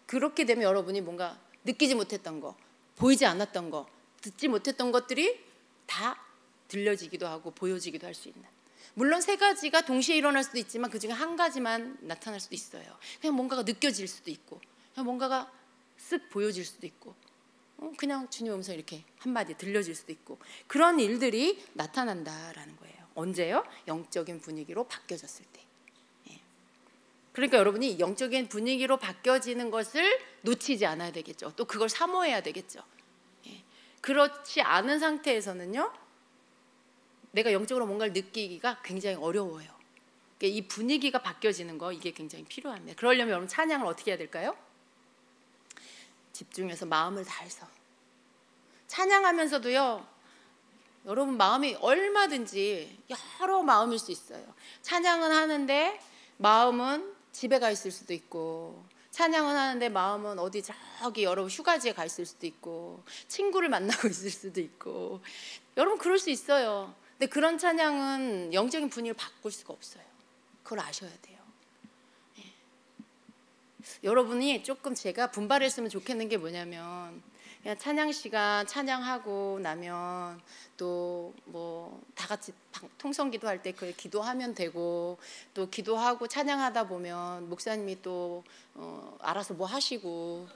그렇게 되면 여러분이 뭔가 느끼지 못했던 거, 보이지 않았던 거, 듣지 못했던 것들이 다 들려지기도 하고 보여지기도 할 수 있는, 물론 세 가지가 동시에 일어날 수도 있지만 그 중에 한 가지만 나타날 수도 있어요. 그냥 뭔가가 느껴질 수도 있고, 그냥 뭔가가 쓱 보여질 수도 있고, 그냥 주님 음성 이렇게 한마디 들려질 수도 있고, 그런 일들이 나타난다라는 거예요. 언제요? 영적인 분위기로 바뀌어졌을 때. 그러니까 여러분이 영적인 분위기로 바뀌어지는 것을 놓치지 않아야 되겠죠. 또 그걸 사모해야 되겠죠. 그렇지 않은 상태에서는요, 내가 영적으로 뭔가를 느끼기가 굉장히 어려워요. 이 분위기가 바뀌어지는 거, 이게 굉장히 필요합니다. 그러려면 여러분 찬양을 어떻게 해야 될까요? 집중해서 마음을 다해서 찬양하면서도요, 여러분 마음이 얼마든지 여러 마음일 수 있어요. 찬양은 하는데 마음은 집에 가 있을 수도 있고, 찬양은 하는데 마음은 어디 저기 여러분 휴가지에 가 있을 수도 있고, 친구를 만나고 있을 수도 있고, 여러분 그럴 수 있어요. 근데 그런 찬양은 영적인 분위기를 바꿀 수가 없어요. 그걸 아셔야 돼요. 예. 여러분이 조금 제가 분발했으면 좋겠는 게 뭐냐면, 그냥 찬양 시간 찬양하고 나면 또 뭐 다 같이 통성기도 할 때 그 기도하면 되고, 또 기도하고 찬양하다 보면 목사님이 또 알아서 뭐 하시고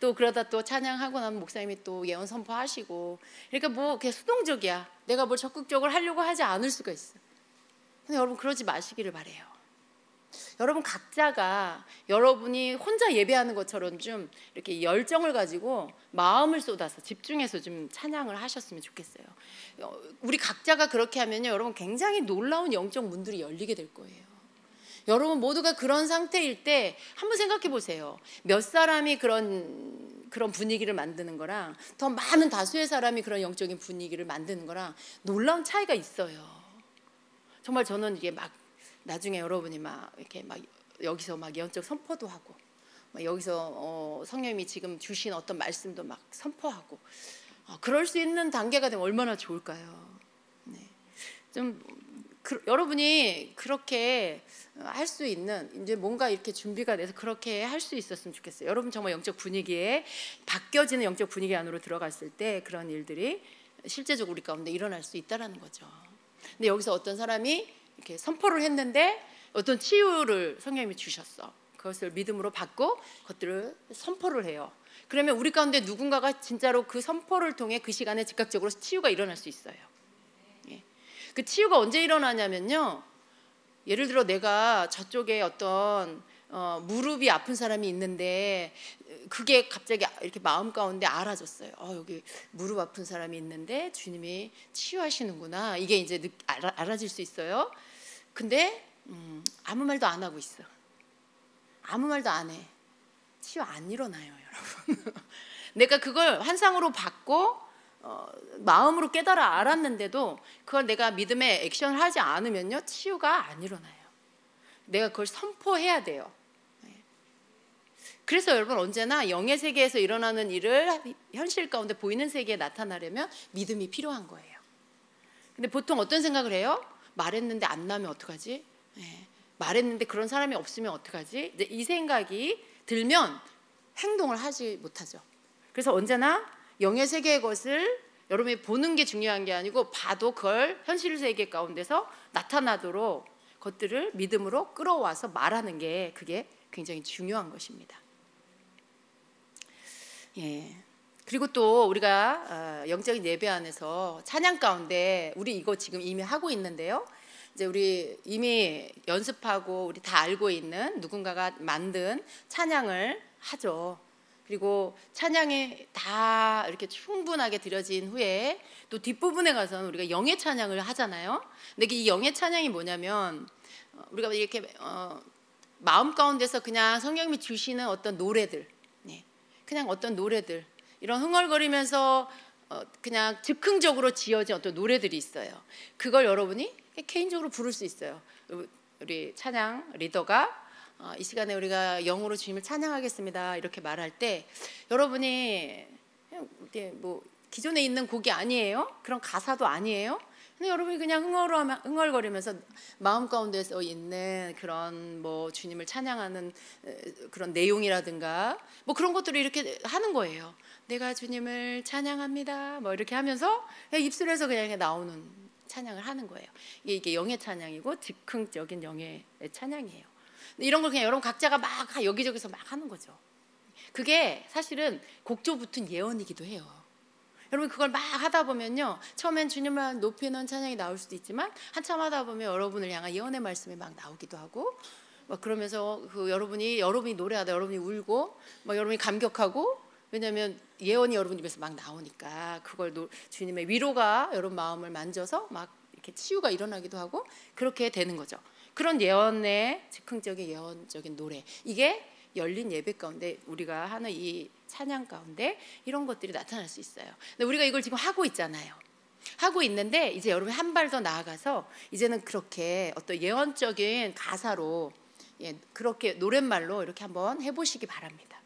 또 그러다 또 찬양하고 나면 목사님이 또 예언 선포하시고, 그러니까 뭐 그게 수동적이야. 내가 뭘 적극적으로 하려고 하지 않을 수가 있어. 근데 여러분 그러지 마시기를 바래요. 여러분 각자가 여러분이 혼자 예배하는 것처럼 좀 이렇게 열정을 가지고 마음을 쏟아서 집중해서 좀 찬양을 하셨으면 좋겠어요. 우리 각자가 그렇게 하면요, 여러분 굉장히 놀라운 영적 문들이 열리게 될 거예요. 여러분 모두가 그런 상태일 때 한번 생각해 보세요. 몇 사람이 그런 분위기를 만드는 거랑 더 많은 다수의 사람이 그런 영적인 분위기를 만드는 거랑 놀라운 차이가 있어요. 정말 저는 이게 막 나중에 여러분이 막 이렇게 막 여기서 막 예언적 선포도 하고, 막 여기서 성령님이 지금 주신 어떤 말씀도 막 선포하고, 그럴 수 있는 단계가 되면 얼마나 좋을까요? 네. 여러분이 그렇게 할 수 있는, 이제 뭔가 이렇게 준비가 돼서 그렇게 할 수 있었으면 좋겠어요. 여러분 정말 영적 분위기에 바뀌어지는 영적 분위기 안으로 들어갔을 때 그런 일들이 실제적으로 우리 가운데 일어날 수 있다라는 거죠. 근데 여기서 어떤 사람이 이렇게 선포를 했는데 어떤 치유를 성령님이 주셨어. 그것을 믿음으로 받고 그것들을 선포를 해요. 그러면 우리 가운데 누군가가 진짜로 그 선포를 통해 그 시간에 즉각적으로 치유가 일어날 수 있어요. 예. 그 치유가 언제 일어나냐면요, 예를 들어 내가 저쪽에 어떤 무릎이 아픈 사람이 있는데 그게 갑자기 이렇게 마음 가운데 알아졌어요. 여기 무릎 아픈 사람이 있는데 주님이 치유하시는구나. 이게 이제 알아질 수 있어요. 근데 아무 말도 안 하고 있어. 아무 말도 안 해. 치유 안 일어나요, 여러분. 내가 그걸 환상으로 받고 마음으로 깨달아 알았는데도 그걸 내가 믿음의 액션을 하지 않으면요, 치유가 안 일어나요. 내가 그걸 선포해야 돼요. 그래서 여러분 언제나 영의 세계에서 일어나는 일을 현실 가운데 보이는 세계에 나타나려면 믿음이 필요한 거예요. 근데 보통 어떤 생각을 해요? 말했는데 안 나면 어떡하지? 말했는데 그런 사람이 없으면 어떡하지? 이제 이 생각이 들면 행동을 하지 못하죠. 그래서 언제나 영의 세계의 것을 여러분이 보는 게 중요한 게 아니고 봐도 그걸 현실 세계 가운데서 나타나도록 것들을 믿음으로 끌어와서 말하는 게, 그게 굉장히 중요한 것입니다. 예. 그리고 또 우리가 영적인 예배 안에서 찬양 가운데 우리 이거 지금 이미 하고 있는데요. 이제 우리 이미 연습하고 우리 다 알고 있는 누군가가 만든 찬양을 하죠. 그리고 찬양이 다 이렇게 충분하게 드려진 후에 또 뒷부분에 가서는 우리가 영의 찬양을 하잖아요. 근데 이 영의 찬양이 뭐냐면 우리가 이렇게 마음 가운데서 그냥 성령님이 주시는 어떤 노래들, 그냥 어떤 노래들, 이런 흥얼거리면서 그냥 즉흥적으로 지어진 어떤 노래들이 있어요. 그걸 여러분이 개인적으로 부를 수 있어요. 우리 찬양 리더가 이 시간에 우리가 영으로 주님을 찬양하겠습니다 이렇게 말할 때 여러분이 뭐 기존에 있는 곡이 아니에요. 그런 가사도 아니에요. 근데 여러분이 그냥 흥얼거리면서 마음 가운데서 있는 그런 뭐 주님을 찬양하는 그런 내용이라든가 뭐 그런 것들을 이렇게 하는 거예요. 내가 주님을 찬양합니다 뭐 이렇게 하면서 입술에서 그냥 이렇게 나오는 찬양을 하는 거예요. 이게 영의 찬양이고 즉흥적인 영의 찬양이에요. 이런 걸 그냥 여러분 각자가 막 여기저기서 막 하는 거죠. 그게 사실은 곡조 붙은 예언이기도 해요. 여러분 그걸 막 하다 보면요, 처음엔 주님을 높이는 찬양이 나올 수도 있지만 한참 하다 보면 여러분을 향한 예언의 말씀이 막 나오기도 하고, 막 그러면서 여러분이 노래하다 여러분이 울고, 막 여러분이 감격하고, 왜냐하면 예언이 여러분 입에서 막 나오니까 그걸 주님의 위로가 여러분 마음을 만져서 막 이렇게 치유가 일어나기도 하고 그렇게 되는 거죠. 그런 예언의 즉흥적인 예언적인 노래, 이게 열린 예배 가운데 우리가 하는 이 찬양 가운데 이런 것들이 나타날 수 있어요. 근데 우리가 이걸 지금 하고 있잖아요. 하고 있는데 이제 여러분이 한 발 더 나아가서 이제는 그렇게 어떤 예언적인 가사로, 그렇게 노랫말로 이렇게 한번 해보시기 바랍니다.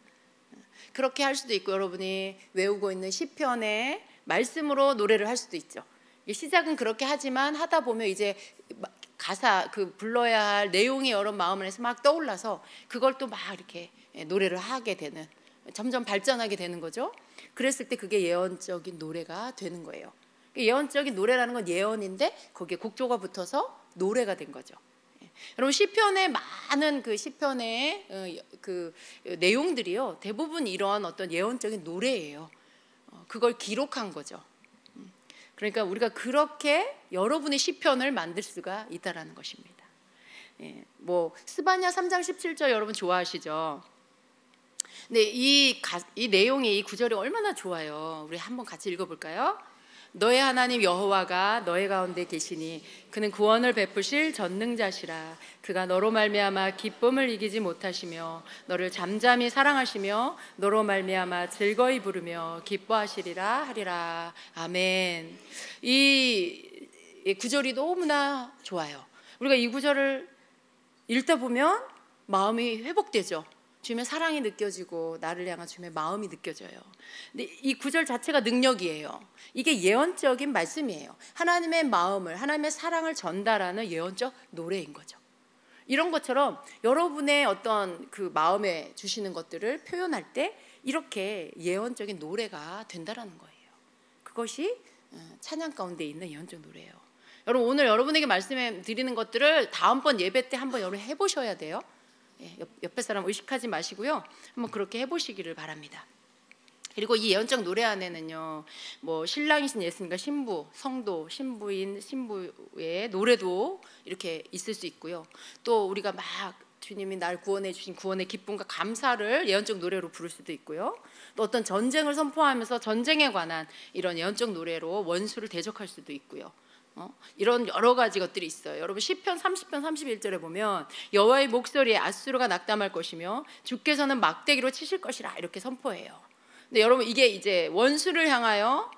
그렇게 할 수도 있고, 여러분이 외우고 있는 시편의 말씀으로 노래를 할 수도 있죠. 시작은 그렇게 하지만 하다 보면 이제 가사, 그 불러야 할 내용이 여러분 마음 안에서 막 떠올라서 그걸 또 막 이렇게 노래를 하게 되는, 점점 발전하게 되는 거죠. 그랬을 때 그게 예언적인 노래가 되는 거예요. 예언적인 노래라는 건 예언인데 거기에 곡조가 붙어서 노래가 된 거죠. 여러분 시편의 많은 그 시편의 그 내용들이요, 대부분 이런 어떤 예언적인 노래예요. 그걸 기록한 거죠. 그러니까 우리가 그렇게 여러분의 시편을 만들 수가 있다라는 것입니다. 뭐 스바냐 3장 17절 여러분 좋아하시죠? 근데 이 내용이, 이 구절이 얼마나 좋아요. 우리 한번 같이 읽어볼까요? 너의 하나님 여호와가 너의 가운데 계시니 그는 구원을 베푸실 전능자시라. 그가 너로 말미암아 기쁨을 이기지 못하시며 너를 잠잠히 사랑하시며 너로 말미암아 즐거이 부르며 기뻐하시리라 하리라. 아멘. 이 구절이 너무나 좋아요. 우리가 이 구절을 읽다 보면 마음이 회복되죠. 주님의 사랑이 느껴지고 나를 향한 주님의 마음이 느껴져요. 근데 이 구절 자체가 능력이에요. 이게 예언적인 말씀이에요. 하나님의 마음을, 하나님의 사랑을 전달하는 예언적 노래인 거죠. 이런 것처럼 여러분의 어떤 그 마음에 주시는 것들을 표현할 때 이렇게 예언적인 노래가 된다라는 거예요. 그것이 찬양 가운데 있는 예언적 노래예요. 여러분 오늘 여러분에게 말씀해 드리는 것들을 다음번 예배 때 한번 여러분 해보셔야 돼요. 옆에 사람 의식하지 마시고요, 한번 그렇게 해보시기를 바랍니다. 그리고 이 예언적 노래 안에는요, 뭐 신랑이신 예수님과 신부, 성도, 신부인 신부의 노래도 이렇게 있을 수 있고요. 또 우리가 막 주님이 날 구원해 주신 구원의 기쁨과 감사를 예언적 노래로 부를 수도 있고요. 또 어떤 전쟁을 선포하면서 전쟁에 관한 이런 예언적 노래로 원수를 대적할 수도 있고요. 이런 여러 가지 것들이 있어요. 여러분 시편 30편 31절에 보면 여호와의 목소리에 앗수르가 낙담할 것이며 주께서는 막대기로 치실 것이라 이렇게 선포해요. 근데 여러분 이게 이제 원수를 향하여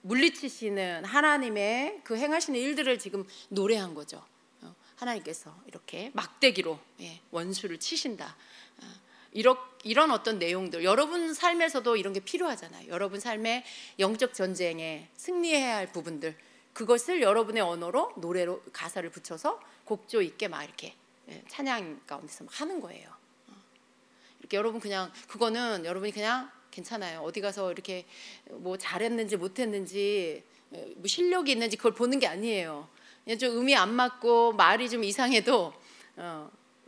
물리치시는 하나님의 그 행하시는 일들을 지금 노래한 거죠. 하나님께서 이렇게 막대기로 원수를 치신다. 이런 어떤 내용들, 여러분 삶에서도 이런 게 필요하잖아요. 여러분 삶의 영적 전쟁에 승리해야 할 부분들, 그것을 여러분의 언어로 노래로 가사를 붙여서 곡조 있게 막 이렇게 찬양 가운데서 막 하는 거예요. 이렇게 여러분 그냥 그거는 여러분이 그냥 괜찮아요. 어디 가서 이렇게 뭐 잘했는지 못했는지 뭐 실력이 있는지 그걸 보는 게 아니에요. 그냥 좀 음이 안 맞고 말이 좀 이상해도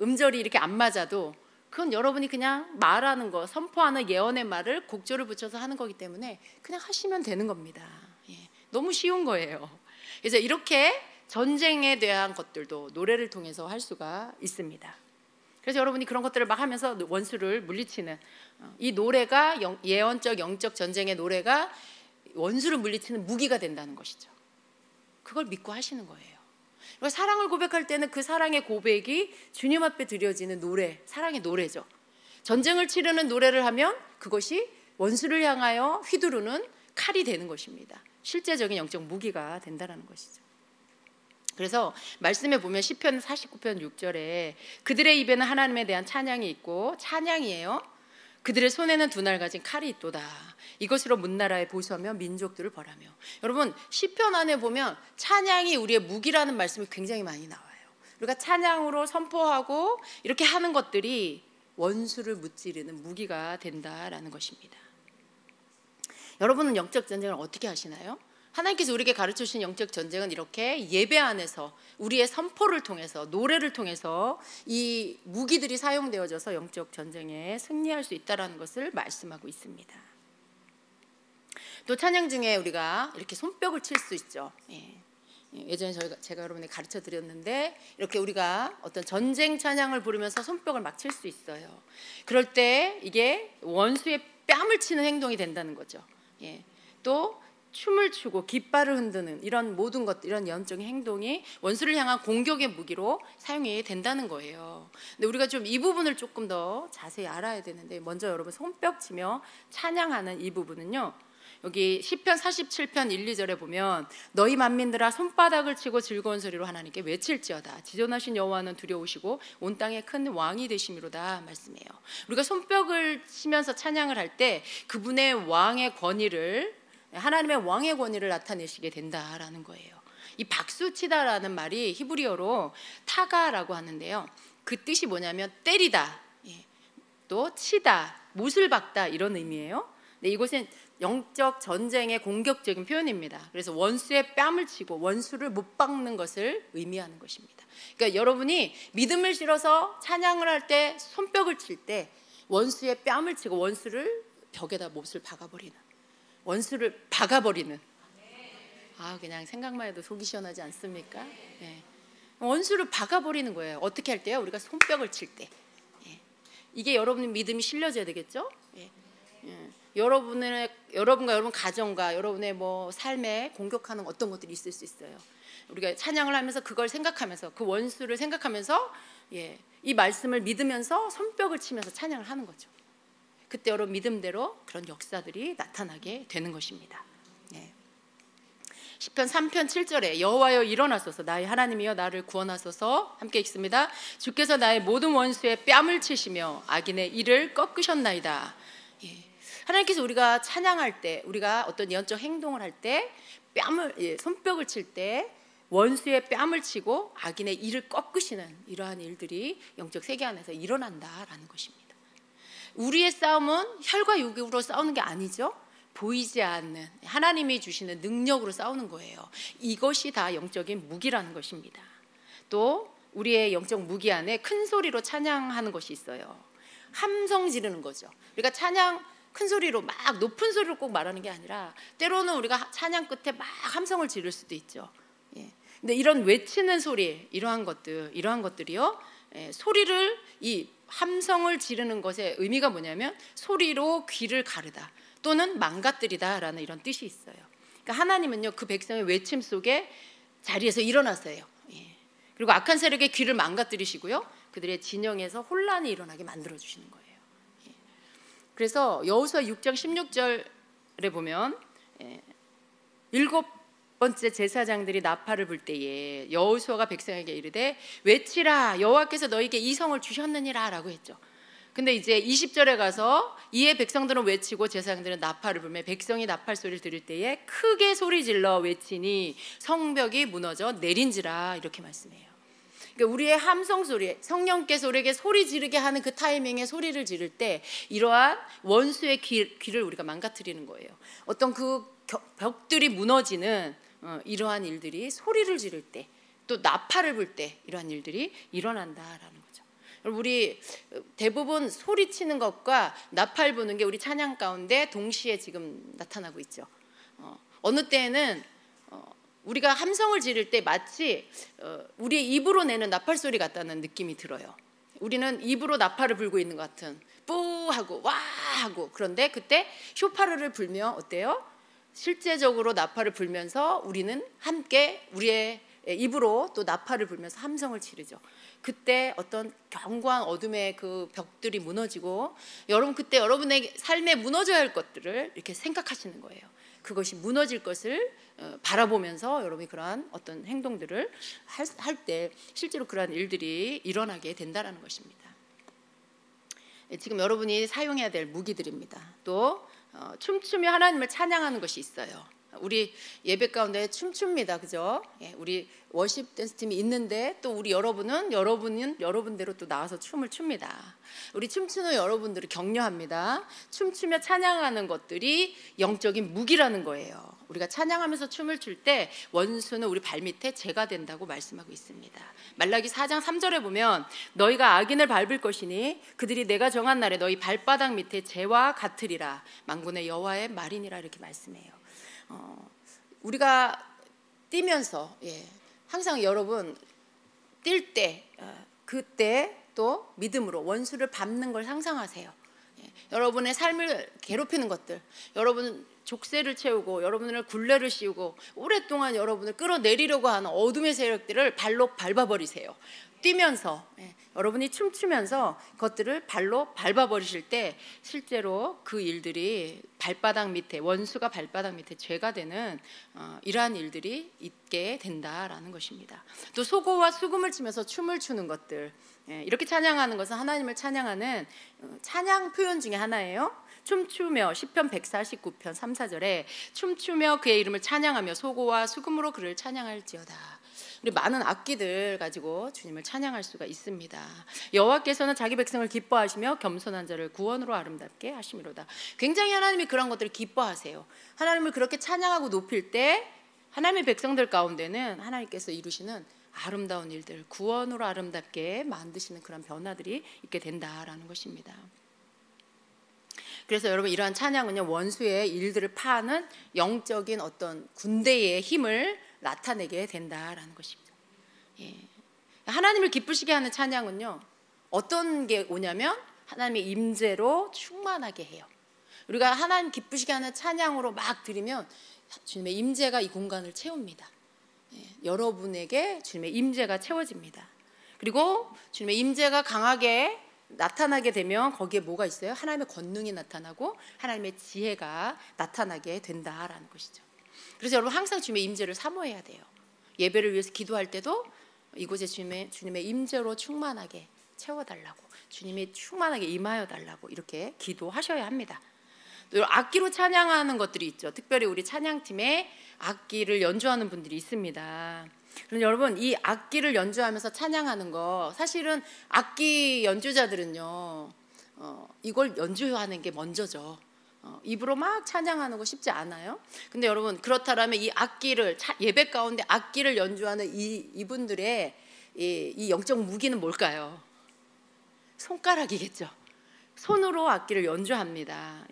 음절이 이렇게 안 맞아도 그건 여러분이 그냥 말하는 거, 선포하는 예언의 말을 곡조를 붙여서 하는 거기 때문에 그냥 하시면 되는 겁니다. 너무 쉬운 거예요. 그래서 이렇게 전쟁에 대한 것들도 노래를 통해서 할 수가 있습니다. 그래서 여러분이 그런 것들을 막 하면서 원수를 물리치는 이 노래가 예언적 영적 전쟁의 노래가 원수를 물리치는 무기가 된다는 것이죠. 그걸 믿고 하시는 거예요. 그리고 사랑을 고백할 때는 그 사랑의 고백이 주님 앞에 드려지는 노래, 사랑의 노래죠. 전쟁을 치르는 노래를 하면 그것이 원수를 향하여 휘두르는 칼이 되는 것입니다. 실제적인 영적 무기가 된다는 것이죠. 그래서 말씀에 보면 시편 49편 6절에 그들의 입에는 하나님에 대한 찬양이 있고, 찬양이에요. 그들의 손에는 두 날 가진 칼이 있도다. 이것으로 문나라에 보수하며 민족들을 벌하며. 여러분 시편 안에 보면 찬양이 우리의 무기라는 말씀이 굉장히 많이 나와요. 우리가 찬양으로 선포하고 이렇게 하는 것들이 원수를 무찌르는 무기가 된다라는 것입니다. 여러분은 영적 전쟁을 어떻게 하시나요? 하나님께서 우리에게 가르쳐 주신 영적 전쟁은 이렇게 예배 안에서 우리의 선포를 통해서, 노래를 통해서 이 무기들이 사용되어져서 영적 전쟁에 승리할 수 있다는 것을 말씀하고 있습니다. 또 찬양 중에 우리가 이렇게 손뼉을 칠 수 있죠. 예전에 제가 여러분에게 가르쳐 드렸는데 이렇게 우리가 어떤 전쟁 찬양을 부르면서 손뼉을 막 칠 수 있어요. 그럴 때 이게 원수의 뺨을 치는 행동이 된다는 거죠. 또 춤을 추고 깃발을 흔드는 이런 모든 것들, 이런 영적인 행동이 원수를 향한 공격의 무기로 사용이 된다는 거예요. 근데 우리가 좀 이 부분을 조금 더 자세히 알아야 되는데, 먼저 여러분 손뼉 치며 찬양하는 이 부분은요, 여기 시편 47편 1, 2절에 보면 너희 만민들아 손바닥을 치고 즐거운 소리로 하나님께 외칠지어다. 지존하신 여호와는 두려우시고 온 땅에 큰 왕이 되심이로다 말씀해요. 우리가 손뼉을 치면서 찬양을 할 때 그분의 왕의 권위를, 하나님의 왕의 권위를 나타내시게 된다라는 거예요. 이 박수치다라는 말이 히브리어로 타가라고 하는데요, 그 뜻이 뭐냐면 때리다, 또 치다, 못을 박다 이런 의미예요. 근데 이곳은 영적 전쟁의 공격적인 표현입니다. 그래서 원수의 뺨을 치고 원수를 못 박는 것을 의미하는 것입니다. 그러니까 여러분이 믿음을 실어서 찬양을 할 때, 손뼉을 칠 때 원수의 뺨을 치고 원수를 벽에다 못을 박아버리는, 원수를 박아버리는, 그냥 생각만 해도 속이 시원하지 않습니까? 네. 원수를 박아버리는 거예요. 어떻게 할 때요? 우리가 손뼉을 칠 때. 이게 여러분의 믿음이 실려져야 되겠죠? 여러분과 여러분 가정과 여러분의 뭐 삶에 공격하는 어떤 것들이 있을 수 있어요. 우리가 찬양을 하면서 그걸 생각하면서, 그 원수를 생각하면서, 이 말씀을 믿으면서 손뼉을 치면서 찬양을 하는 거죠. 그때 여러분 믿음대로 그런 역사들이 나타나게 되는 것입니다. 시편 3편 7절에 여호와여 일어나소서, 나의 하나님이여 나를 구원하소서. 함께 읽습니다. 주께서 나의 모든 원수의 뺨을 치시며 악인의 이를 꺾으셨나이다. 하나님께서 우리가 찬양할 때, 우리가 어떤 영적 행동을 할 때 손뼉을 칠 때 원수의 뺨을 치고 악인의 이를 꺾으시는 이러한 일들이 영적 세계 안에서 일어난다라는 것입니다. 우리의 싸움은 혈과 육으로 싸우는 게 아니죠. 보이지 않는 하나님이 주시는 능력으로 싸우는 거예요. 이것이 다 영적인 무기라는 것입니다. 또 우리의 영적 무기 안에 큰 소리로 찬양하는 것이 있어요. 함성 지르는 거죠. 그러니까 찬양 큰 소리로, 막 높은 소리로 꼭 말하는 게 아니라, 때로는 우리가 찬양 끝에 막 함성을 지를 수도 있죠. 근데 이런 외치는 소리, 이러한 것들이요, 소리를, 이 함성을 지르는 것의 의미가 뭐냐면 소리로 귀를 가르다 또는 망가뜨리다라는 이런 뜻이 있어요. 그러니까 하나님은요, 그 백성의 외침 속에 자리에서 일어나세요. 그리고 악한 세력의 귀를 망가뜨리시고요, 그들의 진영에서 혼란이 일어나게 만들어 주시는 거예요. 그래서 여호수아 6장 16절에 보면 7번째 제사장들이 나팔을 불 때에 여호수아가 백성에게 이르되 외치라, 여호와께서 너희에게 이 성을 주셨느니라 라고 했죠. 근데 이제 20절에 가서 이에 백성들은 외치고 제사장들은 나팔을 불며 백성이 나팔 소리를 들을 때에 크게 소리질러 외치니 성벽이 무너져 내린지라, 이렇게 말씀해요. 그러니까 우리의 함성 소리, 성령께서 우리에게 소리 지르게 하는 그 타이밍에 소리를 지를 때 이러한 원수의 귀를 우리가 망가뜨리는 거예요. 어떤 그 벽들이 무너지는 이러한 일들이 소리를 지를 때, 또 나팔을 불 때 이러한 일들이 일어난다라는 거죠. 우리 대부분 소리치는 것과 나팔 부는 게 우리 찬양 가운데 동시에 지금 나타나고 있죠. 어느 때에는 우리가 함성을 지를 때 마치 우리의 입으로 내는 나팔 소리 같다는 느낌이 들어요. 우리는 입으로 나팔을 불고 있는 것 같은, 뿌하고 와 하고. 그런데 그때 쇼파르를 불며 어때요? 실제적으로 나팔을 불면서 우리는 함께 우리의 입으로 또 나팔을 불면서 함성을 지르죠. 그때 어떤 견고한 어둠의 그 벽들이 무너지고, 여러분 그때 여러분의 삶에 무너져야 할 것들을 이렇게 생각하시는 거예요. 그것이 무너질 것을 바라보면서 여러분이 그러한 어떤 행동들을 할 때 실제로 그러한 일들이 일어나게 된다는 것입니다. 지금 여러분이 사용해야 될 무기들입니다. 또 춤추며 하나님을 찬양하는 것이 있어요. 우리 예배 가운데 춤춥니다, 그죠? 우리 워십 댄스 팀이 있는데 또 우리 여러분은 여러분대로 또 나와서 춤을 춥니다. 우리 춤추는 여러분들을 격려합니다. 춤추며 찬양하는 것들이 영적인 무기라는 거예요. 우리가 찬양하면서 춤을 출 때 원수는 우리 발밑에 재가 된다고 말씀하고 있습니다. 말라기 4장 3절에 보면 너희가 악인을 밟을 것이니 그들이 내가 정한 날에 너희 발바닥 밑에 재와 같으리라, 만군의 여호와의 말이니라, 이렇게 말씀해요. 우리가 뛰면서 항상 여러분 뛸 때 그때 또 믿음으로 원수를 밟는 걸 상상하세요. 여러분의 삶을 괴롭히는 것들, 여러분 족쇄를 채우고 여러분을 굴레를 씌우고 오랫동안 여러분을 끌어내리려고 하는 어둠의 세력들을 발로 밟아버리세요. 뛰면서 여러분이 춤추면서 그것들을 발로 밟아버리실 때 실제로 그 일들이 발바닥 밑에, 원수가 발바닥 밑에 죄가 되는 이러한 일들이 있게 된다라는 것입니다. 또 소고와 수금을 치면서 춤을 추는 것들, 이렇게 찬양하는 것은 하나님을 찬양하는 찬양 표현 중에 하나예요. 춤추며 시편 149편 3, 4절에 춤추며 그의 이름을 찬양하며 소고와 수금으로 그를 찬양할지어다. 우리 많은 악기들 가지고 주님을 찬양할 수가 있습니다. 여호와께서는 자기 백성을 기뻐하시며 겸손한 자를 구원으로 아름답게 하심이로다. 굉장히 하나님이 그런 것들을 기뻐하세요. 하나님을 그렇게 찬양하고 높일 때 하나님의 백성들 가운데는 하나님께서 이루시는 아름다운 일들, 구원으로 아름답게 만드시는 그런 변화들이 있게 된다라는 것입니다. 그래서 여러분, 이러한 찬양은요, 원수의 일들을 파하는 영적인 어떤 군대의 힘을 나타내게 된다라는 것입니다. 하나님을 기쁘시게 하는 찬양은요, 어떤 게 오냐면 하나님의 임재로 충만하게 해요. 우리가 하나님 기쁘시게 하는 찬양으로 막 드리면 주님의 임재가 이 공간을 채웁니다. 여러분에게 주님의 임재가 채워집니다. 그리고 주님의 임재가 강하게 나타나게 되면 거기에 뭐가 있어요? 하나님의 권능이 나타나고 하나님의 지혜가 나타나게 된다라는 것이죠. 그래서 여러분, 항상 주님의 임재를 사모해야 돼요. 예배를 위해서 기도할 때도 이곳에 주님의 임재로 충만하게 채워달라고, 주님이 충만하게 임하여 달라고 이렇게 기도하셔야 합니다. 또 악기로 찬양하는 것들이 있죠. 특별히 우리 찬양팀에 악기를 연주하는 분들이 있습니다. 그럼 여러분, 이 악기를 연주하면서 찬양하는 거, 사실은 악기 연주자들은요, 이걸 연주하는 게 먼저죠. 입으로 막 찬양하는 거 쉽지 않아요. 근데 여러분, 그렇다면 이 악기를, 예배 가운데 악기를 연주하는 이분들의 이 영적 무기는 뭘까요? 손가락이겠죠. 손으로 악기를 연주합니다.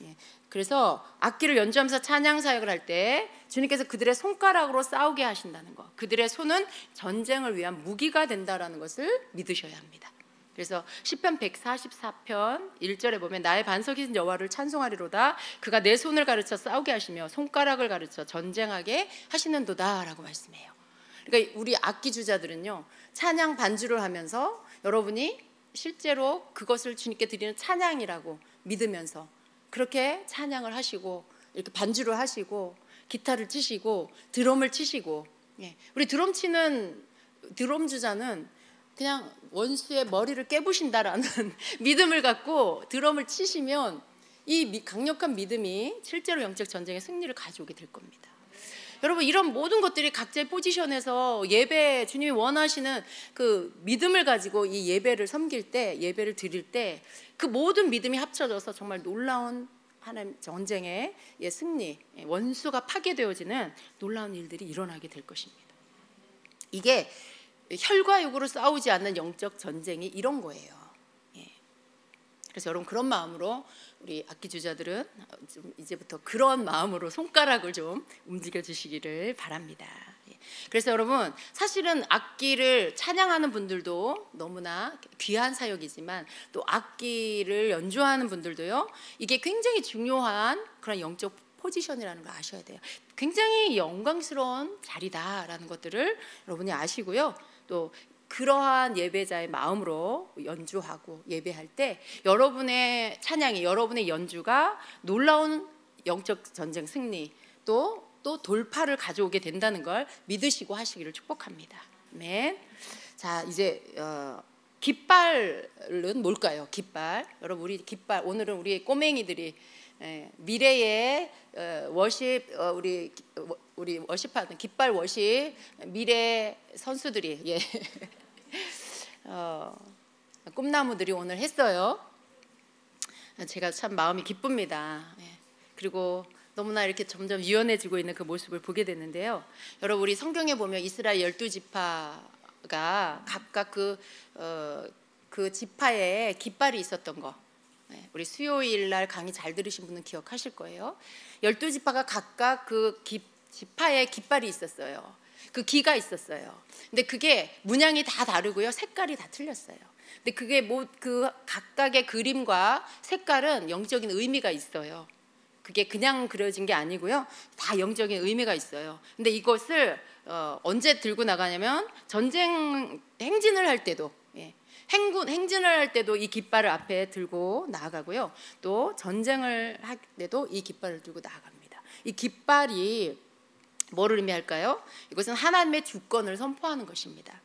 그래서 악기를 연주하면서 찬양 사역을 할 때 주님께서 그들의 손가락으로 싸우게 하신다는 것, 그들의 손은 전쟁을 위한 무기가 된다라는 것을 믿으셔야 합니다. 그래서 시편 144편 1절에 보면 나의 반석이신 여호와를 찬송하리로다. 그가 내 손을 가르쳐 싸우게 하시며 손가락을 가르쳐 전쟁하게 하시는도다 라고 말씀해요. 그러니까 우리 악기 주자들은요, 찬양 반주를 하면서 여러분이 실제로 그것을 주님께 드리는 찬양이라고 믿으면서 그렇게 찬양을 하시고 이렇게 반주를 하시고 기타를 치시고 드럼을 치시고, 우리 드럼 치는 드럼 주자는 그냥 원수의 머리를 깨부신다라는 믿음을 갖고 드럼을 치시면 이 강력한 믿음이 실제로 영적 전쟁의 승리를 가져오게 될 겁니다. 여러분, 이런 모든 것들이 각자의 포지션에서 예배, 주님이 원하시는 그 믿음을 가지고 이 예배를 섬길 때, 예배를 드릴 때 그 모든 믿음이 합쳐져서 정말 놀라운 하나님 전쟁의 승리, 원수가 파괴되어지는 놀라운 일들이 일어나게 될 것입니다. 이게 혈과 육으로 싸우지 않는 영적 전쟁이 이런 거예요. 그래서 여러분, 그런 마음으로 우리 악기 주자들은 좀 이제부터 그런 마음으로 손가락을 좀 움직여 주시기를 바랍니다. 그래서 여러분, 사실은 악기를 찬양하는 분들도 너무나 귀한 사역이지만 또 악기를 연주하는 분들도요, 이게 굉장히 중요한 그런 영적 포지션이라는 걸 아셔야 돼요. 굉장히 영광스러운 자리다라는 것들을 여러분이 아시고요. 또 그러한 예배자의 마음으로 연주하고 예배할 때 여러분의 찬양이, 여러분의 연주가 놀라운 영적 전쟁 승리, 또 돌파를 가져오게 된다는 걸 믿으시고 하시기를 축복합니다. 아멘. 자, 이제 깃발은 뭘까요? 깃발. 여러분, 우리 깃발, 오늘은 우리 꼬맹이들이 미래의 워십, 우리 워십하는 깃발 워십 미래 선수들이 꿈나무들이 오늘 했어요. 제가 참 마음이 기쁩니다. 그리고 너무나 이렇게 점점 유연해지고 있는 그 모습을 보게 됐는데요. 여러분, 우리 성경에 보면 이스라엘 12지파가 각각 그 지파에 깃발이 있었던 거, 우리 수요일 날 강의 잘 들으신 분은 기억하실 거예요. 12지파가 각각 그 지파에 깃발이 있었어요. 그 기가 있었어요. 근데 그게 문양이 다 다르고요, 색깔이 다 틀렸어요. 근데 그게 뭐 그 각각의 그림과 색깔은 영적인 의미가 있어요. 그게 그냥 그려진 게 아니고요. 다 영적인 의미가 있어요. 근데 이것을 언제 들고 나가냐면 전쟁 행진을 할 때도, 행진을 할 때도 이 깃발을 앞에 들고 나아가고요. 또 전쟁을 할 때도 이 깃발을 들고 나아갑니다. 이 깃발이 뭐를 의미할까요? 이것은 하나님의 주권을 선포하는 것입니다.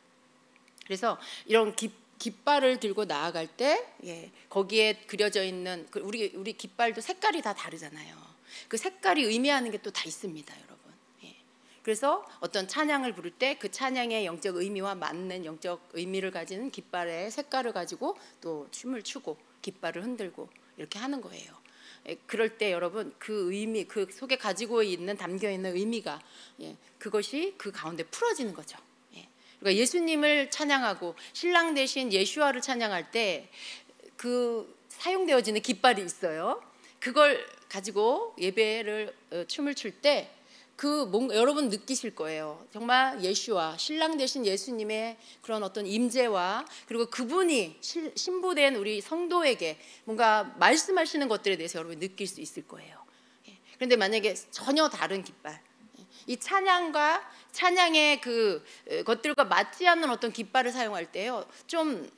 그래서 이런 깃발을 들고 나아갈 때 거기에 그려져 있는 우리 깃발도 색깔이 다 다르잖아요. 그 색깔이 의미하는 게 또 다 있습니다, 여러분. 그래서 어떤 찬양을 부를 때 그 찬양의 영적 의미와 맞는 영적 의미를 가진 깃발의 색깔을 가지고 또 춤을 추고 깃발을 흔들고 이렇게 하는 거예요. 그럴 때 여러분 그 의미, 그 속에 가지고 있는 담겨 있는 의미가 그것이 그 가운데 풀어지는 거죠. 그러니까 예수님을 찬양하고 신랑 대신 예수와를 찬양할 때 그 사용되어지는 깃발이 있어요. 그걸 가지고 예배를 춤을 출 때 그 뭔가 여러분 느끼실 거예요. 정말 예수와 신랑 대신 예수님의 그런 어떤 임재와 그리고 그분이 신부된 우리 성도에게 뭔가 말씀하시는 것들에 대해서 여러분 느낄 수 있을 거예요. 그런데 만약에 전혀 다른 깃발, 이 찬양의 그 것들과 맞지 않는 어떤 깃발을 사용할 때요, 좀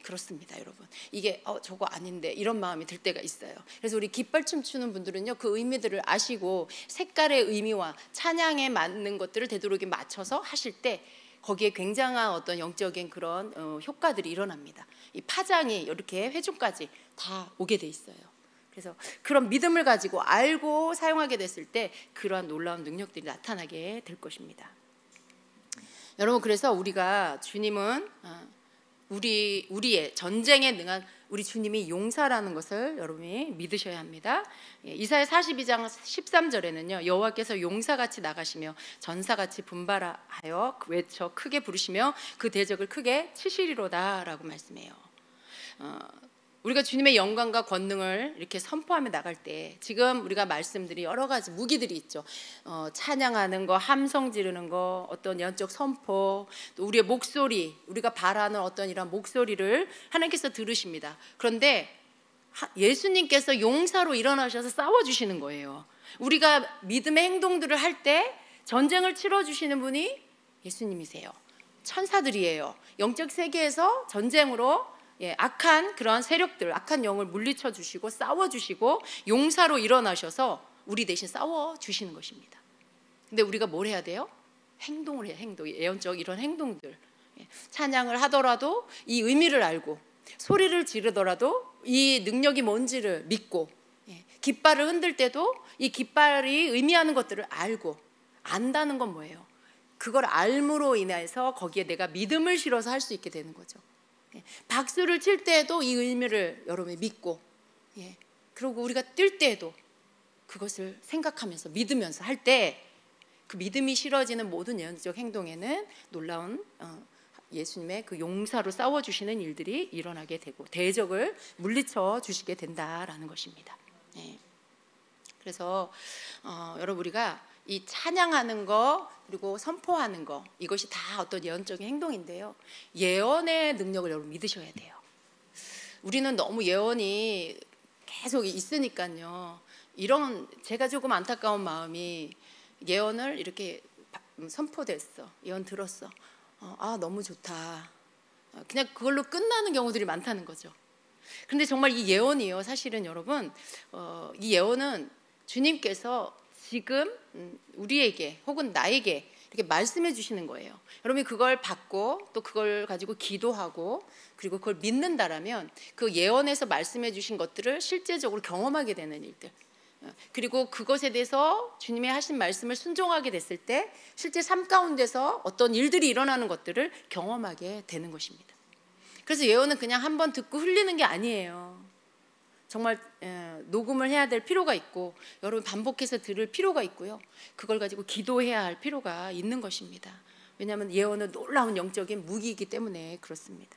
그렇습니다, 여러분. 이게 저거 아닌데 이런 마음이 들 때가 있어요. 그래서 우리 깃발 춤추는 분들은요, 그 의미들을 아시고 색깔의 의미와 찬양에 맞는 것들을 되도록이면 맞춰서 하실 때 거기에 굉장한 어떤 영적인 그런 효과들이 일어납니다. 이 파장이 이렇게 회중까지 다 오게 돼 있어요. 그래서 그런 믿음을 가지고 알고 사용하게 됐을 때 그러한 놀라운 능력들이 나타나게 될 것입니다. 여러분, 그래서 우리가 주님은 우리의 전쟁에 능한 우리 주님이 용사라는 것을 여러분이 믿으셔야 합니다. 이사야 42장 13절에는요, 여호와께서 용사같이 나가시며 전사같이 분발하여 외쳐 크게 부르시며 그 대적을 크게 치시리로다 라고 말씀해요. 우리가 주님의 영광과 권능을 이렇게 선포하며 나갈 때 지금 우리가 말씀들이 여러 가지 무기들이 있죠. 찬양하는 거, 함성 지르는 거, 어떤 영적 선포, 또 우리의 목소리, 우리가 바라는 어떤 이런 목소리를 하나님께서 들으십니다. 그런데 예수님께서 용사로 일어나셔서 싸워주시는 거예요. 우리가 믿음의 행동들을 할 때 전쟁을 치러주시는 분이 예수님이세요. 천사들이에요. 영적 세계에서 전쟁으로 악한 그러한 세력들, 악한 영을 물리쳐 주시고 싸워 주시고 용사로 일어나셔서 우리 대신 싸워 주시는 것입니다. 근데 우리가 뭘 해야 돼요? 행동을 해야, 행동, 예언적 이런 행동들. 찬양을 하더라도 이 의미를 알고, 소리를 지르더라도 이 능력이 뭔지를 믿고, 깃발을 흔들 때도 이 깃발이 의미하는 것들을 알고, 안다는 건 뭐예요? 그걸 알므로 인해서 거기에 내가 믿음을 실어서 할 수 있게 되는 거죠. 박수를 칠 때에도 이 의미를 여러분이 믿고, 그리고 우리가 뛸 때에도 그것을 생각하면서 믿으면서 할 때 그 믿음이 실어지는 모든 예언적 행동에는 놀라운 예수님의 그 용사로 싸워주시는 일들이 일어나게 되고 대적을 물리쳐 주시게 된다라는 것입니다. 그래서 여러분, 우리가 이 찬양하는 거 그리고 선포하는 거, 이것이 다 어떤 예언적인 행동인데요, 예언의 능력을 여러분 믿으셔야 돼요. 우리는 너무 예언이 계속 있으니까요, 이런 제가 조금 안타까운 마음이, 예언을 이렇게 선포됐어, 예언 들었어, 너무 좋다, 그냥 그걸로 끝나는 경우들이 많다는 거죠. 근데 정말 이 예언이요, 사실은 여러분, 이 예언은 주님께서 지금 우리에게 혹은 나에게 이렇게 말씀해 주시는 거예요. 여러분이 그걸 받고 또 그걸 가지고 기도하고 그리고 그걸 믿는다라면 그 예언에서 말씀해 주신 것들을 실제적으로 경험하게 되는 일들, 그리고 그것에 대해서 주님의 하신 말씀을 순종하게 됐을 때 실제 삶 가운데서 어떤 일들이 일어나는 것들을 경험하게 되는 것입니다. 그래서 예언은 그냥 한번 듣고 흘리는 게 아니에요. 정말 녹음을 해야 될 필요가 있고, 여러분 반복해서 들을 필요가 있고요, 그걸 가지고 기도해야 할 필요가 있는 것입니다. 왜냐하면 예언은 놀라운 영적인 무기이기 때문에 그렇습니다.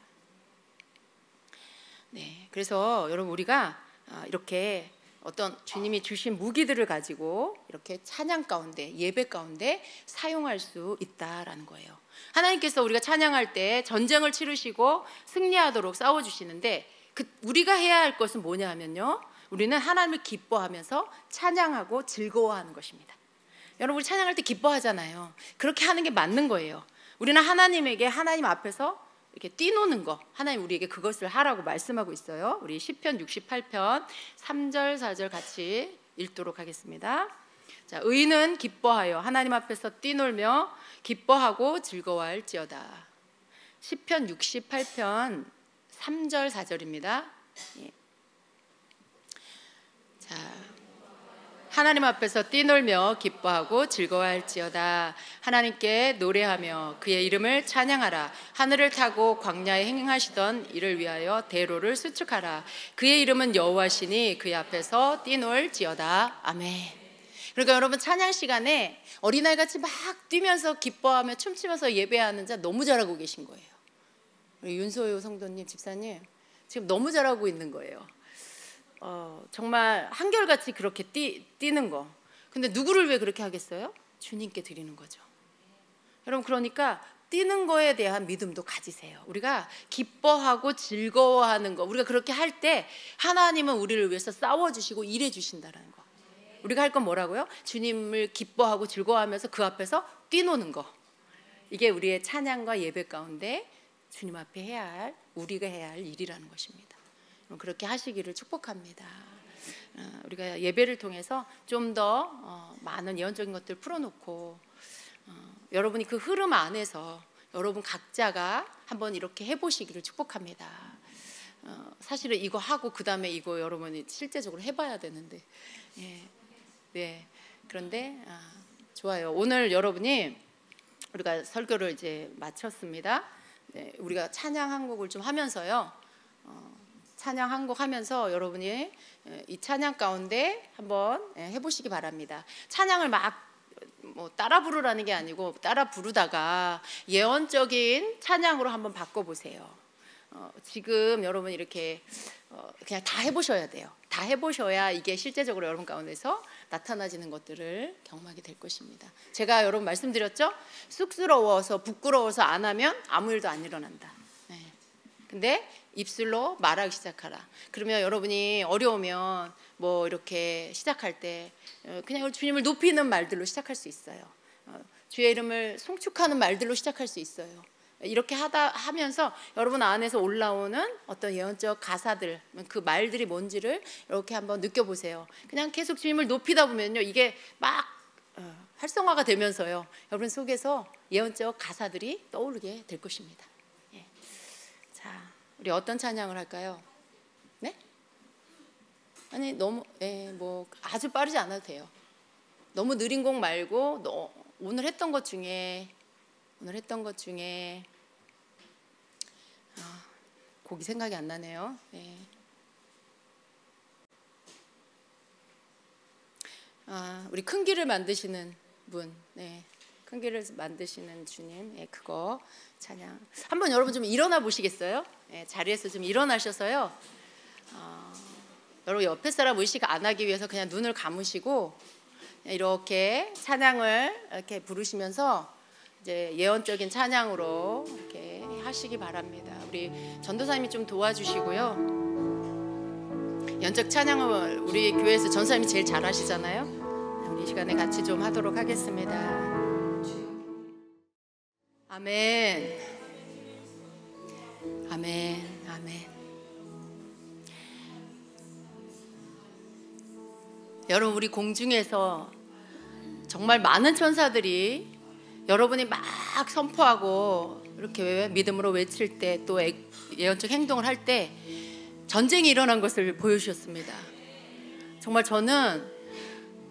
그래서 여러분, 우리가 이렇게 어떤 주님이 주신 무기들을 가지고 이렇게 찬양 가운데, 예배 가운데 사용할 수 있다라는 거예요. 하나님께서 우리가 찬양할 때 전쟁을 치르시고 승리하도록 싸워주시는데 우리가 해야 할 것은 뭐냐 하면요, 우리는 하나님을 기뻐하면서 찬양하고 즐거워하는 것입니다. 여러분, 우리 찬양할 때 기뻐하잖아요. 그렇게 하는 게 맞는 거예요. 우리는 하나님에게, 하나님 앞에서 이렇게 뛰노는 거, 하나님 우리에게 그것을 하라고 말씀하고 있어요. 우리 시편 68편 3절 4절 같이 읽도록 하겠습니다. 자, 의인은 기뻐하여 하나님 앞에서 뛰놀며 기뻐하고 즐거워할지어다. 시편 68편 3절 4절입니다. 예. 자, 하나님 앞에서 뛰놀며 기뻐하고 즐거워할지어다. 하나님께 노래하며 그의 이름을 찬양하라. 하늘을 타고 광야에 행하시던 이를 위하여 대로를 수축하라. 그의 이름은 여호와시니 그의 앞에서 뛰놀지어다. 아멘. 그러니까 여러분, 찬양 시간에 어린아이같이 막 뛰면서 기뻐하며 춤추면서 예배하는 자 너무 잘하고 계신 거예요. 우리 윤소요 성도님, 집사님 지금 너무 잘하고 있는 거예요. 정말 한결같이 그렇게 뛰는 거. 근데 누구를 왜 그렇게 하겠어요? 주님께 드리는 거죠. 여러분, 그러니까 뛰는 거에 대한 믿음도 가지세요. 우리가 기뻐하고 즐거워하는 거, 우리가 그렇게 할 때 하나님은 우리를 위해서 싸워주시고 일해주신다는 거. 우리가 할 건 뭐라고요? 주님을 기뻐하고 즐거워하면서 그 앞에서 뛰노는 거. 이게 우리의 찬양과 예배 가운데 주님 앞에 해야 할, 우리가 해야 할 일이라는 것입니다. 그렇게 하시기를 축복합니다. 우리가 예배를 통해서 좀 더 많은 예언적인 것들 풀어놓고 여러분이 그 흐름 안에서 여러분 각자가 한번 이렇게 해보시기를 축복합니다. 사실은 이거 하고 그 다음에 이거 여러분이 실제적으로 해봐야 되는데, 네. 그런데 좋아요. 오늘 여러분이 우리가 설교를 이제 마쳤습니다. 네, 우리가 찬양 한 곡을 좀 하면서요. 찬양 한 곡 하면서 여러분이 이 찬양 가운데 한번 해보시기 바랍니다. 찬양을 막 뭐 따라 부르라는 게 아니고 따라 부르다가 예언적인 찬양으로 한번 바꿔보세요. 지금 여러분 이렇게 그냥 다 해보셔야 돼요. 다 해보셔야 이게 실제적으로 여러분 가운데서 나타나지는 것들을 경험하게 될 것입니다. 제가 여러분 말씀드렸죠? 쑥스러워서 부끄러워서 안 하면 아무 일도 안 일어난다. 네. 근데 입술로 말하기 시작하라. 그러면 여러분이 어려우면 뭐 이렇게 시작할 때 그냥 주님을 높이는 말들로 시작할 수 있어요. 주의 이름을 송축하는 말들로 시작할 수 있어요. 이렇게 하면서 여러분 안에서 올라오는 어떤 예언적 가사들, 그 말들이 뭔지를 이렇게 한번 느껴보세요. 그냥 계속 주님을 높이다 보면요, 이게 막 활성화가 되면서요, 여러분 속에서 예언적 가사들이 떠오르게 될 것입니다. 예. 자, 우리 어떤 찬양을 할까요? 네? 아니 너무 뭐 아주 빠르지 않아도 돼요. 너무 느린 곡 말고 오늘 했던 것 중에 곡이 생각이 안 나네요. 네. 우리 큰 길을 만드시는 분, 네. 큰 길을 만드시는 주님, 네, 그거 찬양. 한번 여러분 좀 일어나 보시겠어요? 네, 자리에서 좀 일어나셔서요. 여러분 옆에 사람 의식 안 하기 위해서 그냥 눈을 감으시고 이렇게 찬양을 이렇게 부르시면서 이제 예언적인 찬양으로 이렇게 하시기 바랍니다. 우리 전도사님이 좀 도와주시고요. 연적 찬양을 우리 교회에서 전사님이 제일 잘하시잖아요. 우리 이 시간에 같이 좀 하도록 하겠습니다. 아멘. 아멘. 아멘. 여러분, 우리 공중에서 정말 많은 천사들이 여러분이 막 선포하고 이렇게 믿음으로 외칠 때, 또 예언적 행동을 할 때 전쟁이 일어난 것을 보여주셨습니다. 정말 저는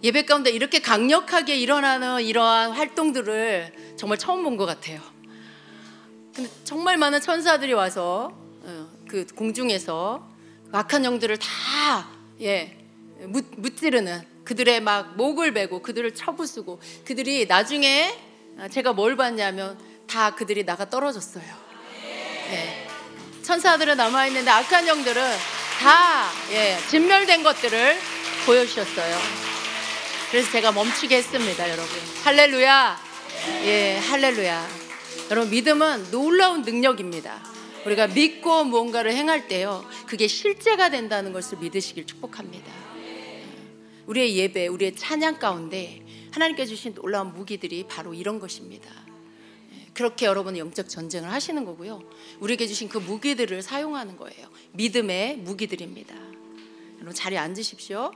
예배 가운데 이렇게 강력하게 일어나는 이러한 활동들을 정말 처음 본 것 같아요. 근데 정말 많은 천사들이 와서 그 공중에서 악한 영들을 다 무찌르는, 그들의 막 목을 베고 그들을 쳐부수고, 그들이 나중에 제가 뭘 봤냐면 다 그들이 나가 떨어졌어요. 예. 천사들은 남아있는데 악한 영들은 다 진멸된 것들을 보여주셨어요. 그래서 제가 멈추게 했습니다. 여러분, 할렐루야. 예, 할렐루야. 여러분, 믿음은 놀라운 능력입니다. 우리가 믿고 무언가를 행할 때요, 그게 실제가 된다는 것을 믿으시길 축복합니다. 우리의 예배, 우리의 찬양 가운데 하나님께 주신 놀라운 무기들이 바로 이런 것입니다. 그렇게 여러분은 영적 전쟁을 하시는 거고요, 우리에게 주신 그 무기들을 사용하는 거예요. 믿음의 무기들입니다. 여러분, 자리에 앉으십시오.